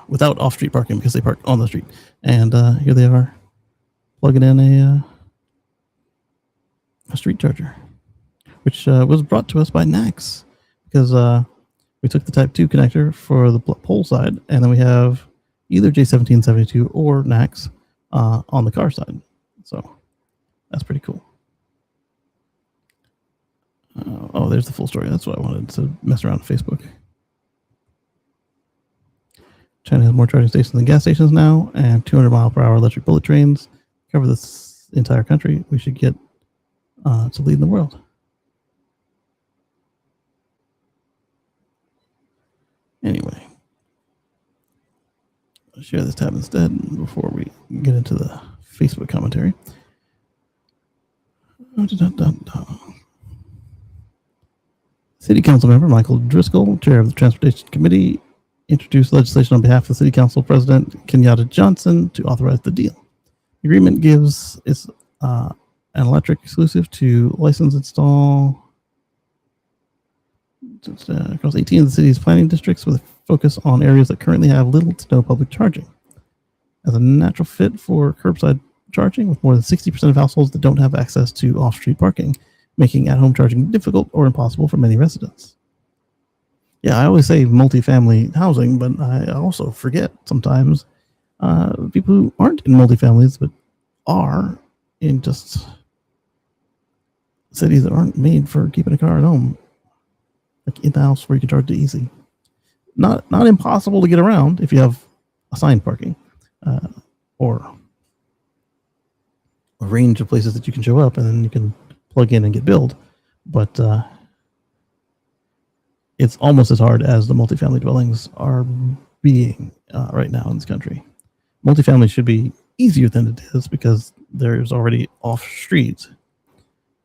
without off-street parking because they park on the street. And here they are plugging in a street charger, which was brought to us by Nax because we took the Type 2 connector for the pole side, and then we have either J1772 or Nax on the car side. So that's pretty cool. There's the full story. That's what I wanted to mess around on Facebook. China has more charging stations than gas stations now, and 200-mile-per-hour electric bullet trains cover this entire country. We should get to lead in the world. Anyway, I'll share this tab instead before we get into the Facebook commentary. City Council member Michael Driscoll, chair of the Transportation Committee, introduced legislation on behalf of the City Council President Kenyatta Johnson to authorize the deal. The agreement gives its an electric exclusive to license install across 18 of the city's planning districts with a focus on areas that currently have little to no public charging. As a natural fit for curbside charging, with more than 60% of households that don't have access to off-street parking, making at-home charging difficult or impossible for many residents. Yeah, I always say multifamily housing, but I also forget sometimes people who aren't in multifamilies but are in just cities that aren't made for keeping a car at home, like in the house where you can charge it easy. Not impossible to get around if you have assigned parking or a range of places that you can show up and then you can plug in and get billed, but it's almost as hard as the multifamily dwellings are being right now in this country. Multifamily should be easier than it is because there's already off streets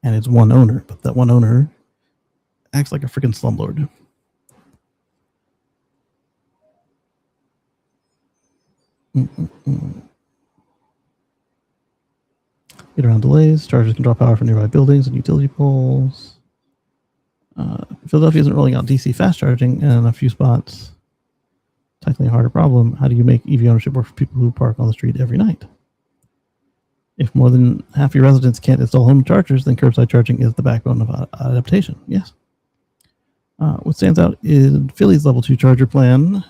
and it's one owner, but that one owner acts like a freaking slumlord. Get around delays. Chargers can draw power from nearby buildings and utility poles. Philadelphia isn't rolling out DC fast charging in a few spots. Tackling a harder problem. How do you make EV ownership work for people who park on the street every night? If more than half your residents can't install home chargers, then curbside charging is the backbone of adaptation. Yes. What stands out is Philly's level 2 charger plan.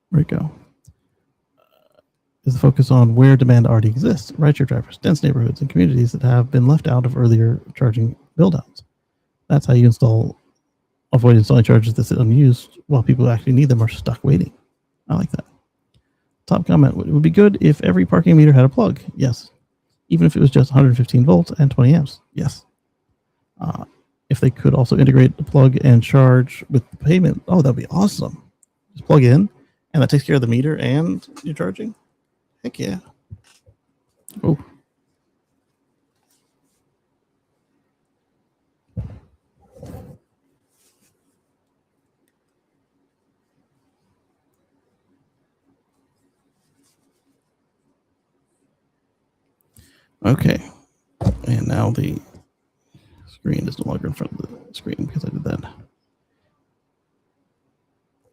Where'd it go? Is the focus on where demand already exists, rideshare drivers, dense neighborhoods, and communities that have been left out of earlier charging build-outs. That's how you avoid installing chargers that sit unused while people who actually need them are stuck waiting. I like that. Top comment, it would be good if every parking meter had a plug. Yes. Even if it was just 115 volts and 20 amps. Yes. If they could also integrate the plug and charge with the payment, that'd be awesome. Just plug in, and that takes care of the meter and you're charging. Heck yeah. Oh. Okay. And now the screen is no longer in front of the screen because I did that.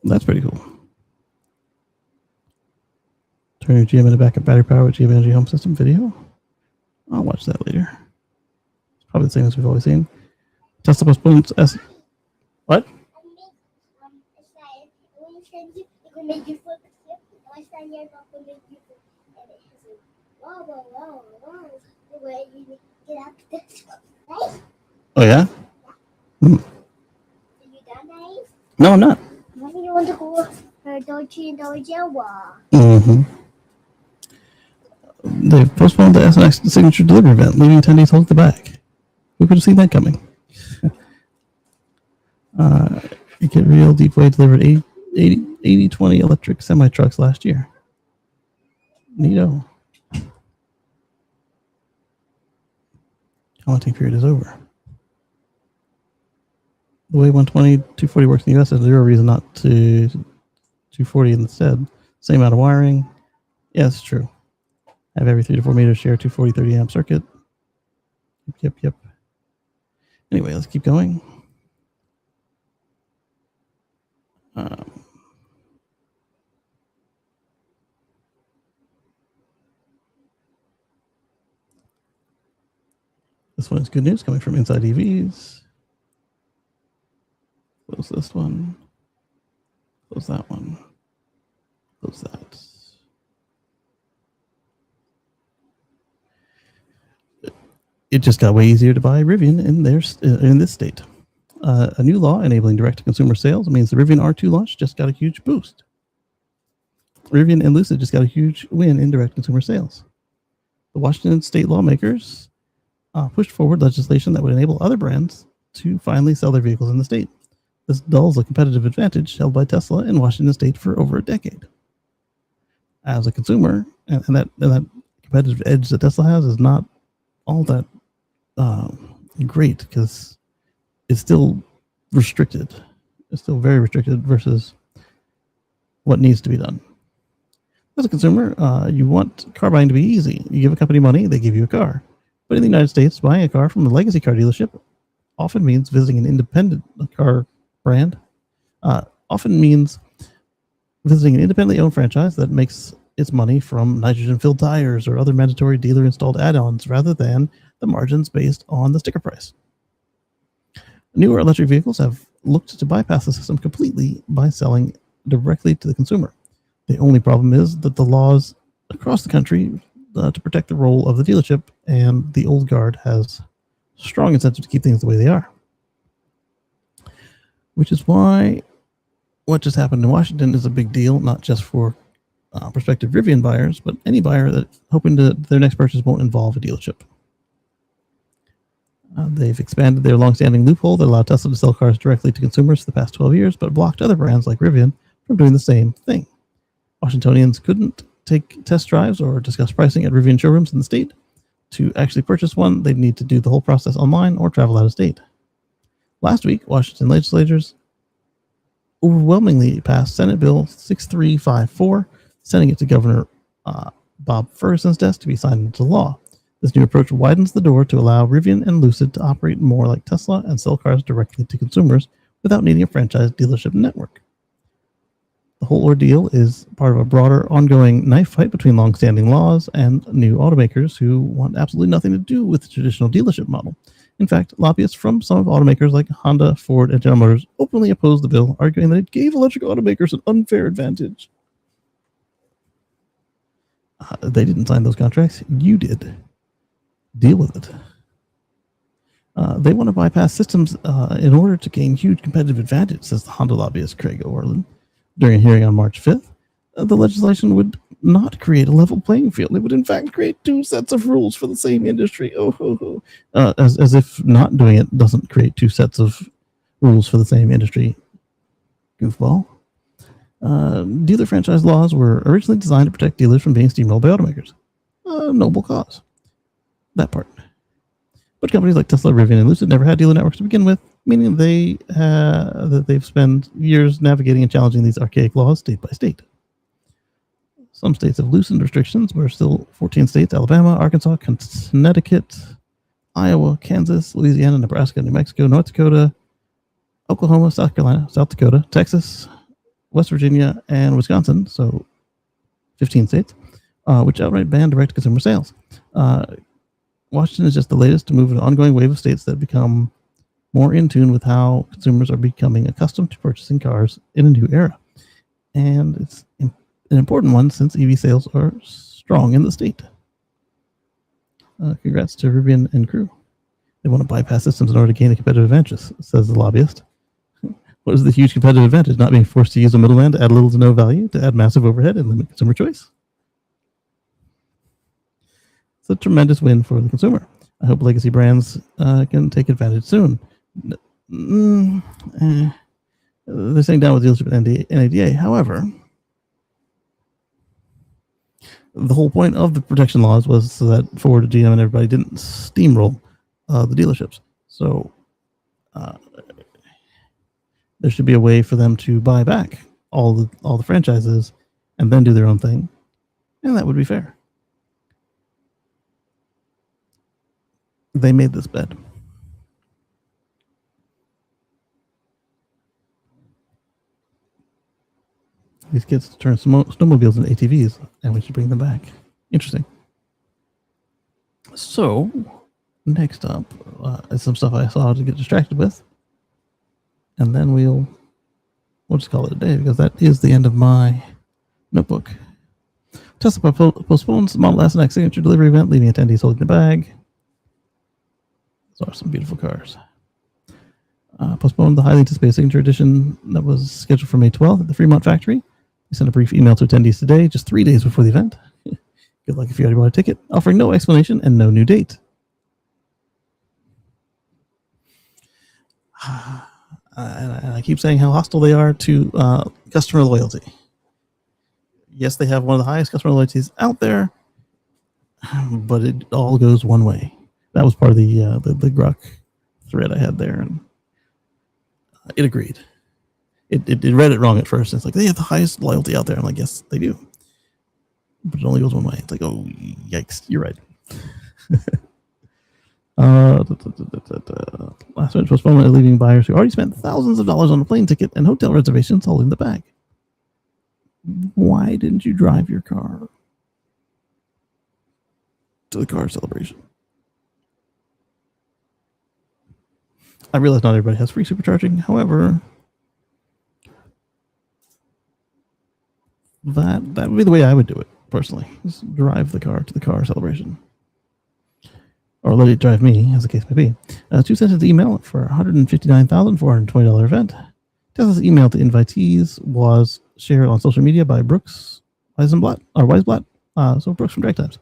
That's pretty cool. Turn your GM into backup battery power with GM Energy Home System video. I'll watch that later. It's probably the same as we've always seen. Tesla postpones S. What? Oh yeah? Hmm. No, I'm not. Mm-hmm. They've postponed the SNX signature delivery event, leaving attendees holding the bag. Who could have seen that coming? Get Real Deepway delivered 80-20 electric semi-trucks last year. Neato. Commenting period is over. The way 120, 240 works in the US, there's zero reason not to 240 instead. Same amount of wiring. Yeah, it's true. Have every 3 to 4 meters share 240, 30 amp circuit. Yep. Anyway, let's keep going. This one is good news coming from Inside EVs. Close this one. Close that one. Close that. It just got way easier to buy Rivian in this state. A new law enabling direct-to-consumer sales means the Rivian R2 launch just got a huge boost. Rivian and Lucid just got a huge win in direct-consumer sales. The Washington state lawmakers pushed forward legislation that would enable other brands to finally sell their vehicles in the state. This dulls a competitive advantage held by Tesla in Washington state for over a decade. As a consumer, and that competitive edge that Tesla has is not all that great because it's still restricted. It's still very restricted versus what needs to be done. As a consumer, you want car buying to be easy. You give a company money, they give you a car. But in the United States, buying a car from a legacy car dealership often means visiting an independent car brand. Often means visiting an independently owned franchise that makes its money from nitrogen-filled tires or other mandatory dealer-installed add-ons rather than the margins based on the sticker price. Newer electric vehicles have looked to bypass the system completely by selling directly to the consumer. The only problem is that the laws across the country to protect the role of the dealership, and the old guard has strong incentive to keep things the way they are. Which is why what just happened in Washington is a big deal, not just for prospective Rivian buyers, but any buyer that hoping to their next purchase won't involve a dealership. They've expanded their long-standing loophole that allowed Tesla to sell cars directly to consumers for the past 12 years, but blocked other brands like Rivian from doing the same thing. Washingtonians couldn't take test drives or discuss pricing at Rivian showrooms in the state. To actually purchase one, they'd need to do the whole process online or travel out of state. Last week, Washington legislators overwhelmingly passed Senate Bill 6354, sending it to Governor Bob Ferguson's desk to be signed into law. This new approach widens the door to allow Rivian and Lucid to operate more like Tesla and sell cars directly to consumers without needing a franchise dealership network. The whole ordeal is part of a broader ongoing knife fight between long-standing laws and new automakers who want absolutely nothing to do with the traditional dealership model. In fact, lobbyists from some of automakers like Honda, Ford, and General Motors openly opposed the bill, arguing that it gave electric automakers an unfair advantage. They didn't sign those contracts. You did. Deal with it. They want to bypass systems in order to gain huge competitive advantage, says the Honda lobbyist Craig Orland. During a hearing on March 5th, the legislation would not create a level playing field. It would, in fact, create two sets of rules for the same industry. As if not doing it doesn't create two sets of rules for the same industry. Goofball. Dealer franchise laws were originally designed to protect dealers from being steamrolled by automakers. A noble cause. That part. But companies like Tesla, Rivian, and Lucid never had dealer networks to begin with, meaning that they've spent years navigating and challenging these archaic laws state by state. Some states have loosened restrictions, but are still 14 states: Alabama, Arkansas, Connecticut, Iowa, Kansas, Louisiana, Nebraska, New Mexico, North Dakota, Oklahoma, South Carolina, South Dakota, Texas, West Virginia, and Wisconsin, so 15 states. which outright banned direct-to-consumer sales. Washington is just the latest to move an ongoing wave of states that become more in tune with how consumers are becoming accustomed to purchasing cars in a new era. And it's an important one since EV sales are strong in the state. Congrats to Rivian and crew. They want to bypass systems in order to gain a competitive advantage, says the lobbyist. What is the huge competitive advantage? Not being forced to use a middleman to add little to no value, to add massive overhead and limit consumer choice? It's a tremendous win for the consumer. I hope legacy brands can take advantage soon. They're saying down with dealership and NADA. However, the whole point of the protection laws was so that Ford, GM, and everybody didn't steamroll the dealerships. So there should be a way for them to buy back all the franchises and then do their own thing, and that would be fair. They made this bed. These kids turn snowmobiles into ATVs, and we should bring them back. Interesting. So, next up is some stuff I saw to get distracted with. And then we'll just call it a day, because that is the end of my notebook. Tesla postpones the Model S and X signature delivery event, leaving attendees holding the bag. Those are some beautiful cars. Postponed the highly anticipated signature edition that was scheduled for May 12th at the Fremont factory. We sent a brief email to attendees today, just 3 days before the event. Good luck if you already bought a ticket, offering no explanation and no new date. And I keep saying how hostile they are to customer loyalty. Yes, they have one of the highest customer loyalties out there, but it all goes one way. That was part of the Grok thread I had there, and it agreed. It read it wrong at first. It's like, they have the highest loyalty out there. I'm like, yes, they do. But it only goes one way. It's like, oh, yikes, you're right. Last minute postponement, leaving buyers who already spent thousands of dollars on a plane ticket and hotel reservations holding the bag. Why didn't you drive your car to the car celebration? I realize not everybody has free supercharging. However, that would be the way I would do it personally. Just drive the car to the car celebration, or let it drive me, as the case may be. 2-sentence email for $159,420 event. Tesla's email to invitees was shared on social media by Brooks Weisblatt. So Brooks from Drag Times,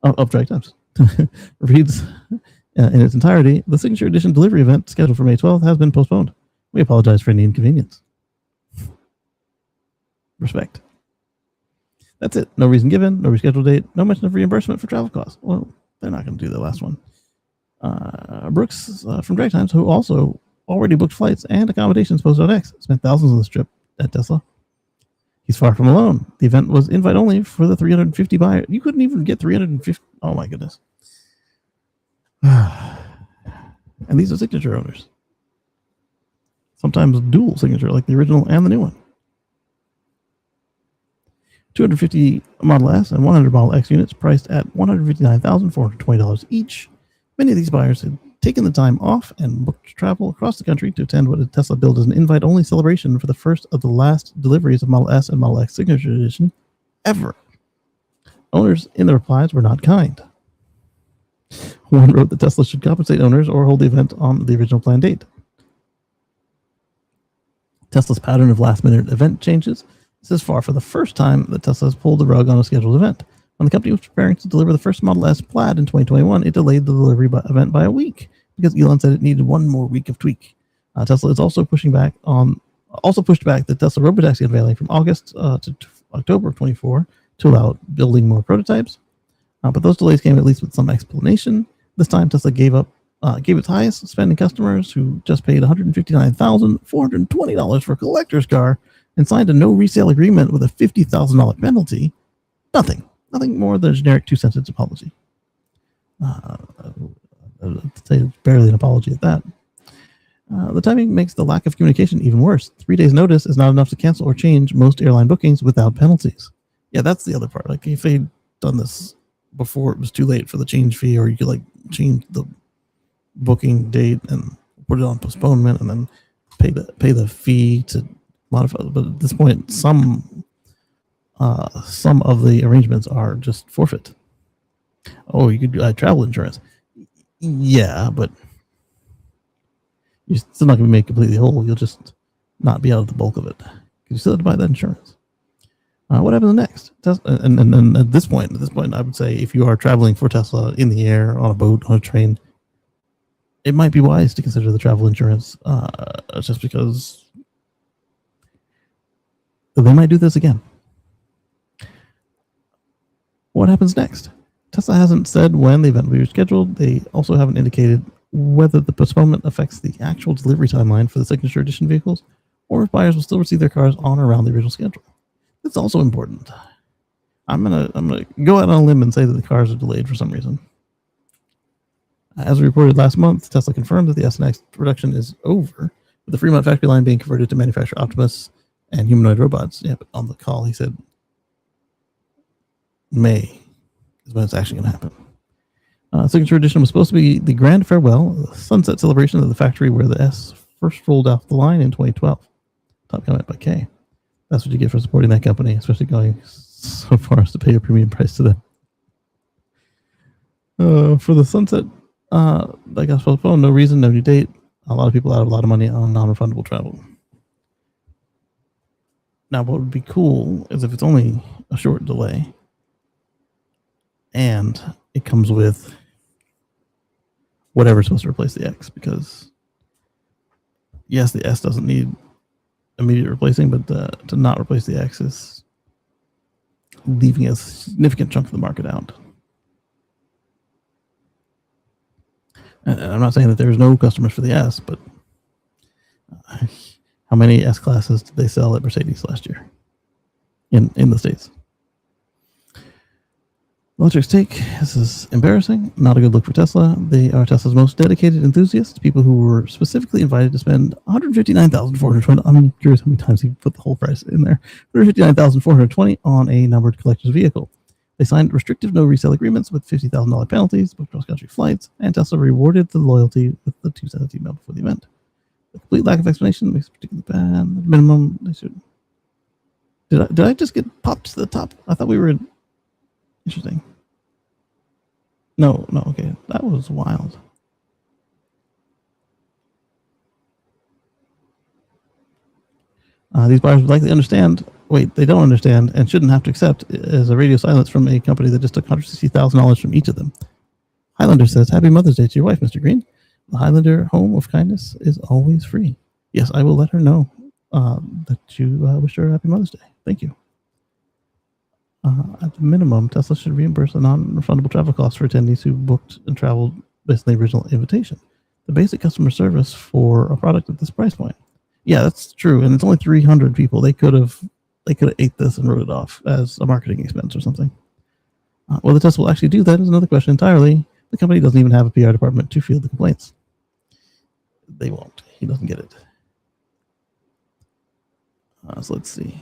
of Drag Times, reads in its entirety: the signature edition delivery event scheduled for May 12th has been postponed. We apologize for any inconvenience. Respect. That's it. No reason given, no rescheduled date, no mention of reimbursement for travel costs. Well, they're not going to do the last one. Brooks from Drag Times, who also already booked flights and accommodations posted on X, spent thousands on this trip at Tesla. He's far from alone. The event was invite only for the 350 buyers. You couldn't even get 350. Oh my goodness. And these are signature owners. Sometimes dual signature, like the original and the new one. 250 Model S and 100 Model X units priced at $159,420 each. Many of these buyers had taken the time off and booked travel across the country to attend what Tesla billed as an invite-only celebration for the first of the last deliveries of Model S and Model X Signature Edition ever. Owners in the replies were not kind. One wrote that Tesla should compensate owners or hold the event on the original planned date. Tesla's pattern of last-minute event changes. This is far from the first time that Tesla has pulled the rug on a scheduled event. When the company was preparing to deliver the first Model S Plaid in 2021, it delayed the delivery event by a week because Elon said it needed one more week of tweak. Tesla is also pushed back the Tesla Robotaxi unveiling from August to October of 24 to allow building more prototypes. But those delays came at least with some explanation. This time, Tesla gave its highest spending customers who just paid $159,420 for a collector's car and signed a no resale agreement with a $50,000 penalty. Nothing more than a generic 2-sentence apology. I'd say it's barely an apology at that. The timing makes the lack of communication even worse. 3 days notice is not enough to cancel or change most airline bookings without penalties. Yeah, that's the other part. Like, if they done this before it was too late for the change fee, or you could like change the booking date and put it on postponement and then pay the fee to modify. But at this point, some of the arrangements are just forfeit. Oh, you could do travel insurance. Yeah, but you're still not going to be made completely whole. You'll just not be out of the bulk of it. You still have to buy that insurance. What happens next? And at this point, I would say if you are traveling for Tesla in the air, on a boat, on a train, it might be wise to consider the travel insurance, just because they might do this again. What happens next? Tesla hasn't said when the event will be rescheduled. They also haven't indicated whether the postponement affects the actual delivery timeline for the Signature Edition vehicles, or if buyers will still receive their cars on or around the original schedule. That's also important. I'm gonna go out on a limb and say that the cars are delayed for some reason. As we reported last month, Tesla confirmed that the S and X production is over, with the Fremont factory line being converted to manufacture Optimus and humanoid robots. Yeah, but on the call he said May is when it's actually going to happen. Signature Edition was supposed to be the grand farewell, the sunset celebration of the factory where the S first rolled off the line in 2012. Top comment by Kay. That's what you get for supporting that company, especially going so far as to pay a premium price to them. For the sunset, like I was postponed, no reason, no new date. A lot of people out of a lot of money on non-refundable travel. Now, what would be cool is if it's only a short delay and it comes with whatever's supposed to replace the X, because yes, the S doesn't need immediate replacing, but to not replace the X is leaving a significant chunk of the market out. And I'm not saying that there's no customers for the S, but how many S classes did they sell at Mercedes last year in the States? Electric's take, this is embarrassing, not a good look for Tesla. They are Tesla's most dedicated enthusiasts, people who were specifically invited to spend $159,420. I'm curious how many times he put the whole price in there. $159,420 on a numbered collector's vehicle. They signed restrictive no resale agreements with $50,000 penalties, booked cross-country flights, and Tesla rewarded the loyalty with the 2-cent email before the event. The complete lack of explanation makes it particularly bad. At minimum, they should. Did I just get popped to the top? I thought we were in. Interesting. No, okay. That was wild. These buyers would likely understand. Wait, they don't understand and shouldn't have to accept as a radio silence from a company that just took $160,000 from each of them. Highlander says, Happy Mother's Day to your wife, Mr. Green. The Highlander home of kindness is always free. Yes, I will let her know that you wish her a Happy Mother's Day. Thank you. At the minimum, Tesla should reimburse the non-refundable travel costs for attendees who booked and traveled based on the original invitation. The basic customer service for a product at this price point. Yeah, that's true, and it's only 300 people. They could have ate this and wrote it off as a marketing expense or something. Whether Tesla will actually do that is another question entirely. The company doesn't even have a PR department to field the complaints. They won't. He doesn't get it. So let's see.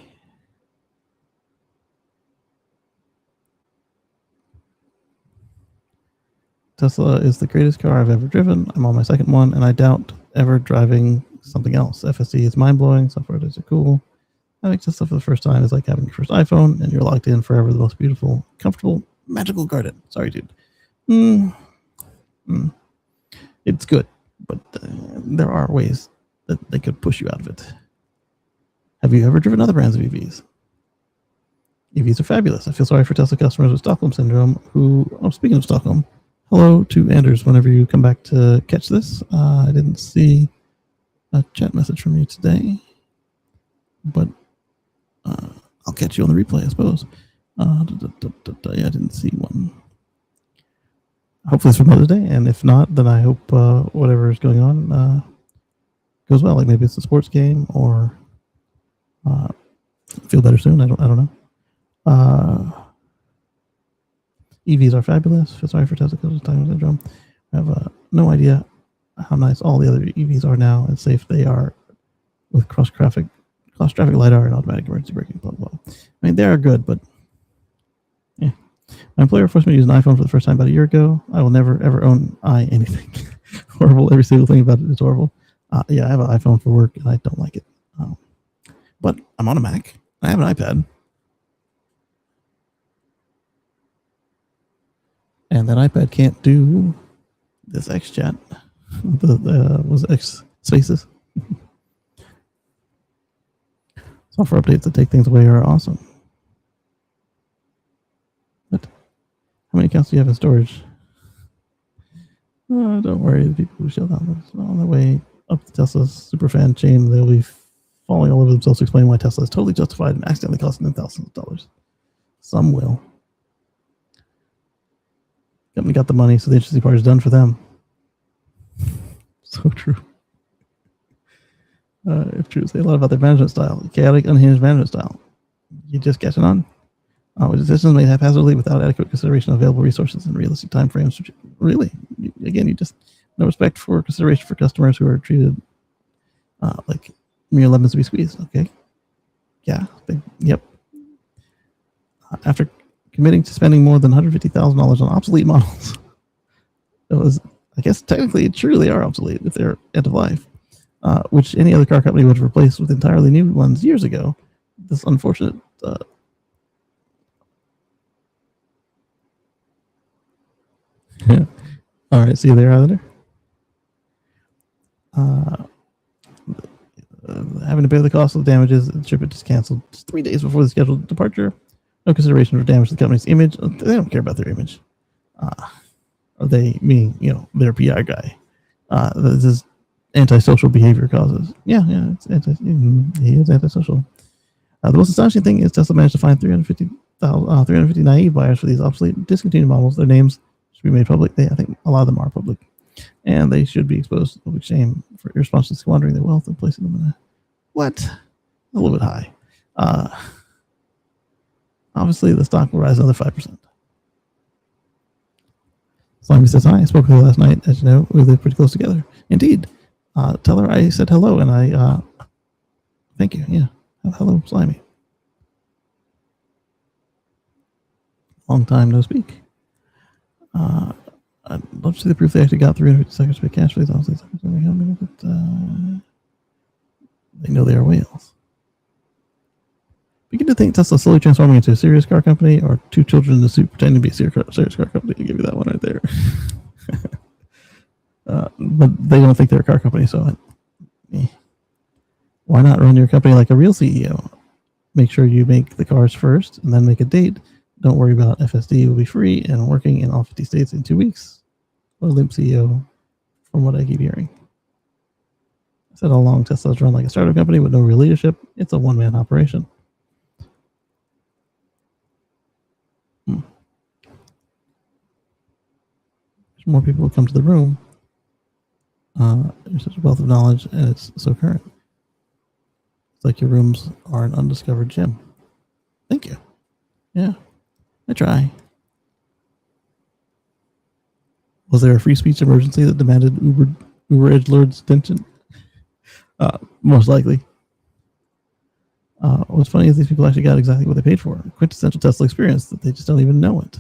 Tesla is the greatest car I've ever driven. I'm on my second one, and I doubt ever driving something else. FSD is mind-blowing. Software days are cool. Having Tesla for the first time is like having your first iPhone, and you're locked in forever. The most beautiful, comfortable, magical garden. Sorry, dude. It's good, but there are ways that they could push you out of it. Have you ever driven other brands of EVs? EVs are fabulous. I feel sorry for Tesla customers with Stockholm syndrome who, speaking of Stockholm, hello to Anders whenever you come back to catch this. I didn't see a chat message from you today, but I'll catch you on the replay, I suppose. Yeah, I didn't see one. Hopefully it's for Mother's Day, and if not, then I hope whatever is going on goes well. Like maybe it's a sports game or feel better soon. I don't know. EVs are fabulous. Feel sorry for Tesla because of time syndrome. I have no idea how nice all the other EVs are now and safe they are with cross traffic LiDAR and automatic emergency braking. Blah, blah, blah. I mean, they are good, but yeah. My employer forced me to use an iPhone for the first time about a year ago. I will never, ever own anything. Horrible. Every single thing about it is horrible. Yeah, I have an iPhone for work, and I don't like it. But I'm on a Mac. I have an iPad. And that iPad can't do this X chat. Was X Spaces. Software updates that take things away are awesome. But how many accounts do you have in storage? Don't worry, the people who shut down on their way up the Tesla's superfan chain, they'll be falling all over themselves to explain why Tesla is totally justified and accidentally costing them thousands of dollars. Some will. Company got the money, so the interesting part is done for them. So true. If true, say a lot about their management style. Chaotic, unhinged management style. You just catching on? With decisions made haphazardly without adequate consideration of available resources and realistic time frames. Really? Again, you just no respect for consideration for customers who are treated like mere lemons to be squeezed. Okay. Yeah. Yep. After committing to spending more than $150,000 on obsolete models, it was, I guess, technically, truly are obsolete if they're end of life, which any other car company would have replaced with entirely new ones years ago. This unfortunate. Yeah. All right. See you there, Islander. Having to bear the cost of the damages, the trip is canceled just 3 days before the scheduled departure. No consideration for damage to the company's image. They don't care about their image. Or they, meaning, their PR guy. This is antisocial behavior causes. Yeah, he is antisocial. The most astonishing thing is Tesla managed to find 350 naive buyers for these obsolete, discontinued models. Their names should be made public. I think a lot of them are public. And they should be exposed to public shame for irresponsibly squandering their wealth and placing them in a little bit high. Obviously, the stock will rise another 5%. Slimy says, hi, I spoke with her last night. As you know, we live pretty close together. Indeed. Tell her I said hello, and I thank you. Yeah. Hello, Slimy. Long time no speak. I'd love to see the proof they actually got 350 seconds to pay cash for these. Honestly, but they know they are whales. Begin to think Tesla's slowly transforming into a serious car company, or two children in a suit pretending to be a serious car company. I'll give you that one right there. But they don't think they're a car company, so why not run your company like a real CEO? Make sure you make the cars first and then make a date. Don't worry about FSD will be free and working in all 50 states in 2 weeks. What a limp CEO, from what I keep hearing. I said all along, Tesla's run like a startup company with no real leadership. It's a one-man operation. There's more people who come to the room. There's such a wealth of knowledge, and it's so current. It's like your rooms are an undiscovered gem. Thank you. Yeah, I try. Was there a free speech emergency that demanded Uber edgelord's attention? Most likely. What's funny is these people actually got exactly what they paid for. Quintessential Tesla experience that they just don't even know it.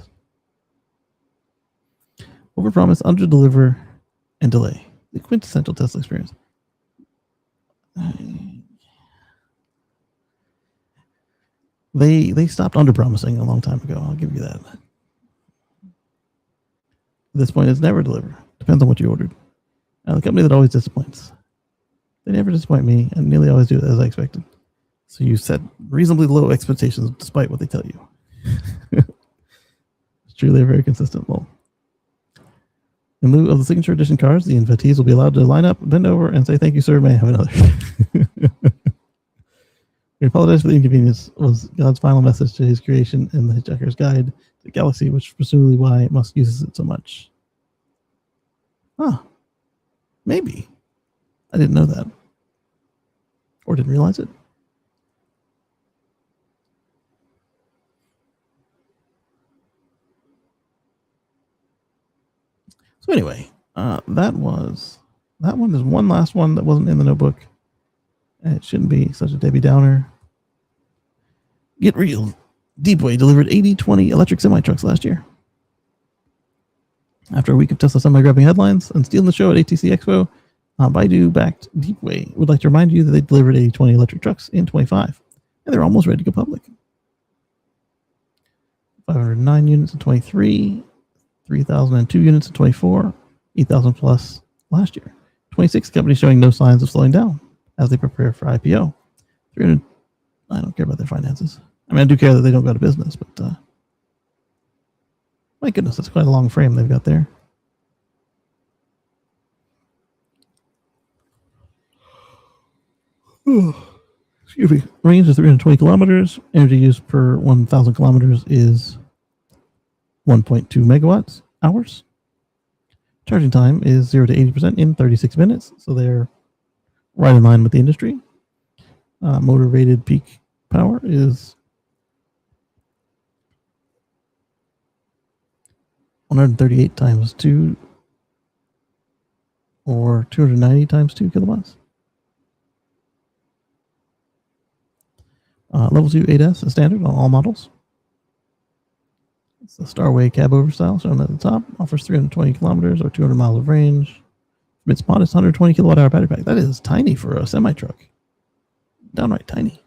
Overpromise, underdeliver, and delay. The quintessential Tesla experience. They stopped underpromising a long time ago. I'll give you that. At this point, it's never deliver. Depends on what you ordered. The company that always disappoints. They never disappoint me, and nearly always do it as I expected. So you set reasonably low expectations despite what they tell you. It's truly a very consistent lull. In lieu of the signature edition cars, the invitees will be allowed to line up, bend over, and say, thank you, sir, may I have another? We apologize for the inconvenience, was God's final message to his creation in the Hitchhiker's Guide to the Galaxy, which is presumably why Musk uses it so much. Maybe. I didn't know that. Or didn't realize it. So anyway, that one is one last one that wasn't in the notebook. And it shouldn't be such a Debbie Downer. Get real, Deepway delivered 80-20 electric semi-trucks last year. After a week of Tesla semi-grabbing headlines and stealing the show at ATC Expo, Baidu-backed Deepway would like to remind you that they delivered 80-20 electric trucks in 25, and they're almost ready to go public. 509 units in 23, 3,002 units in 24, 8,000 plus last year. 26 companies showing no signs of slowing down as they prepare for IPO. 300. I don't care about their finances. I mean, I do care that they don't go out of business, but my goodness, that's quite a long frame they've got there. Excuse me. Range is 320 kilometers. Energy use per 1,000 kilometers is 1.2 megawatts hours. Charging time is 0 to 80% in 36 minutes, so they're right in line with the industry. Motor rated peak power is 138 times 2 or 290 times 2 kilowatts. Level 2 ADAS is standard on all models. It's the Starway cab over style shown at the top. Offers 320 kilometers or 200 miles of range. From its modest 120 kilowatt hour battery pack. That is tiny for a semi-truck. Downright tiny.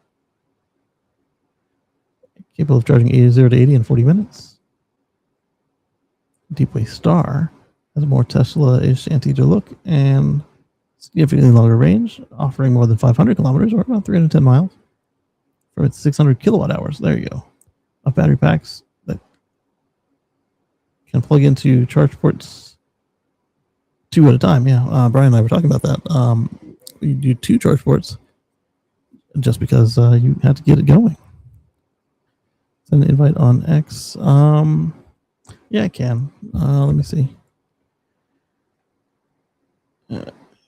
Capable of charging 0 to 80 in 40 minutes. Deepway Star has a more Tesla-ish anti-agile look and significantly longer range, offering more than 500 kilometers or about 310 miles from its 600 kilowatt hours. There you go. Of battery packs that can plug into charge ports 2 at a time. Yeah, Brian and I were talking about that. You do 2 charge ports just because you had to get it going. Send an invite on X. Yeah, I can. Let me see.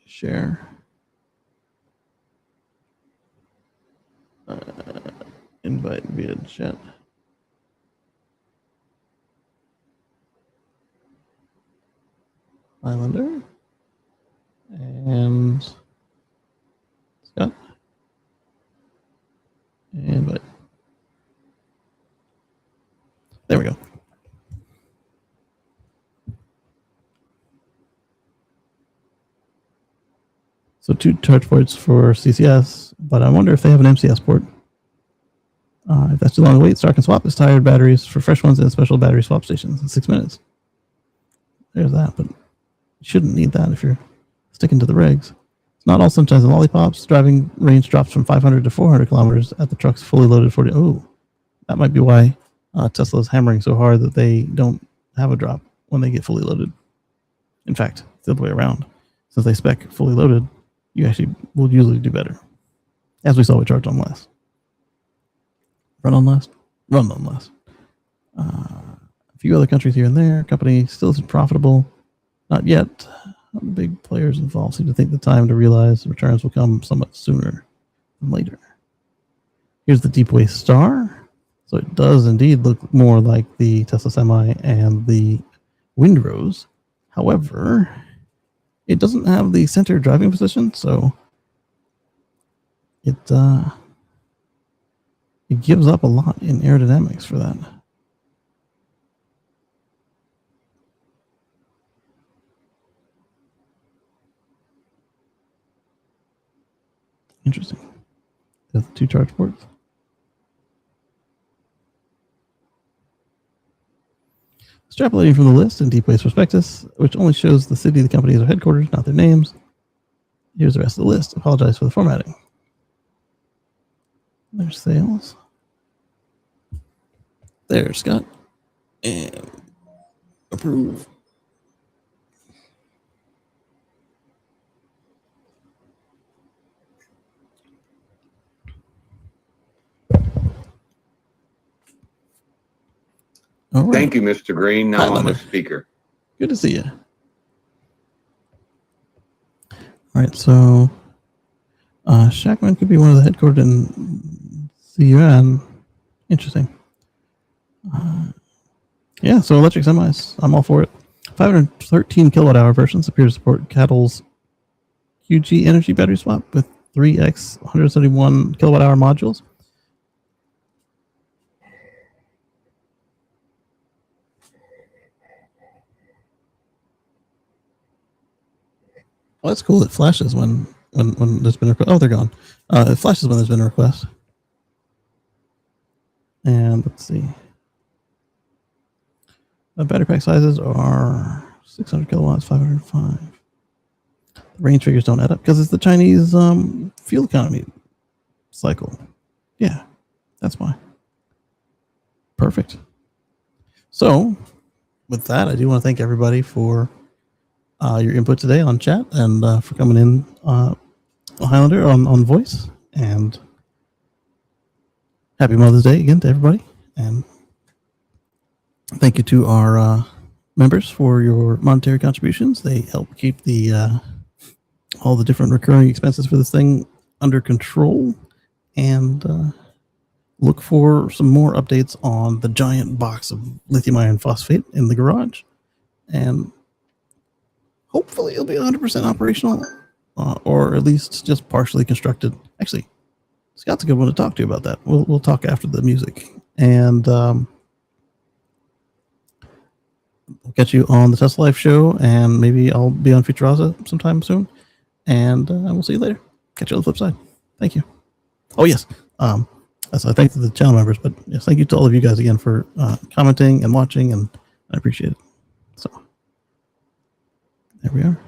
Share. Invite via chat. Islander. And Scott. Invite. There we go. So 2 charge ports for CCS, but I wonder if they have an MCS port. If that's too long to wait, Star can swap its tired batteries for fresh ones in special battery swap stations in 6 minutes. There's that, but you shouldn't need that if you're sticking to the regs. It's not all sunshines and lollipops. Driving range drops from 500 to 400 kilometers at the truck's fully loaded 40. Oh, that might be why Tesla's hammering so hard that they don't have a drop when they get fully loaded. In fact, it's the other way around. Since they spec fully loaded, you actually will usually do better. As we saw with Charge on Less. Run on Less? Run on Less. A few other countries here and there. Company still isn't profitable. Not yet. The big players involved seem to think the time to realize returns will come somewhat sooner than later. Here's the Deepway Star. So it does indeed look more like the Tesla Semi and the Windrose. However, it doesn't have the center driving position, so it gives up a lot in aerodynamics for that. Interesting. There's the 2 charge ports. Extrapolating from the list in Deepway's prospectus, which only shows the city the companies are headquartered, not their names. Here's the rest of the list. Apologize for the formatting. There's sales. There's Scott. And approve. All right. Thank you, Mr. Green. Now I'm a speaker. Good to see you. All right, so Shackman could be one of the headquartered in CUN. Interesting. Yeah, so electric semis, I'm all for it. 513 kilowatt hour versions appear to support Cattle's QG energy battery swap with 3x 171 kilowatt hour modules. Oh, that's cool. It flashes when there's been a request. Oh, they're gone. It flashes when there's been a request. And let's see. The battery pack sizes are 600 kilowatts, 505. The range figures don't add up because it's the Chinese fuel economy cycle. Yeah, that's why. Perfect. So, with that, I do want to thank everybody for your input today on chat and for coming in, Highlander, on voice. And happy Mother's Day again to everybody. And thank you to our members for your monetary contributions. They help keep the all the different recurring expenses for this thing under control. And look for some more updates on the giant box of lithium iron phosphate in the garage. And hopefully it'll be 100% operational, or at least just partially constructed. Actually, Scott's a good one to talk to about that. We'll talk after the music. And we'll catch you on the Tesla Life show, and maybe I'll be on Futurasa sometime soon. And we'll see you later. Catch you on the flip side. Thank you. Oh, yes. So I thank the channel members, but yes, thank you to all of you guys again for commenting and watching, and I appreciate it. So there we are.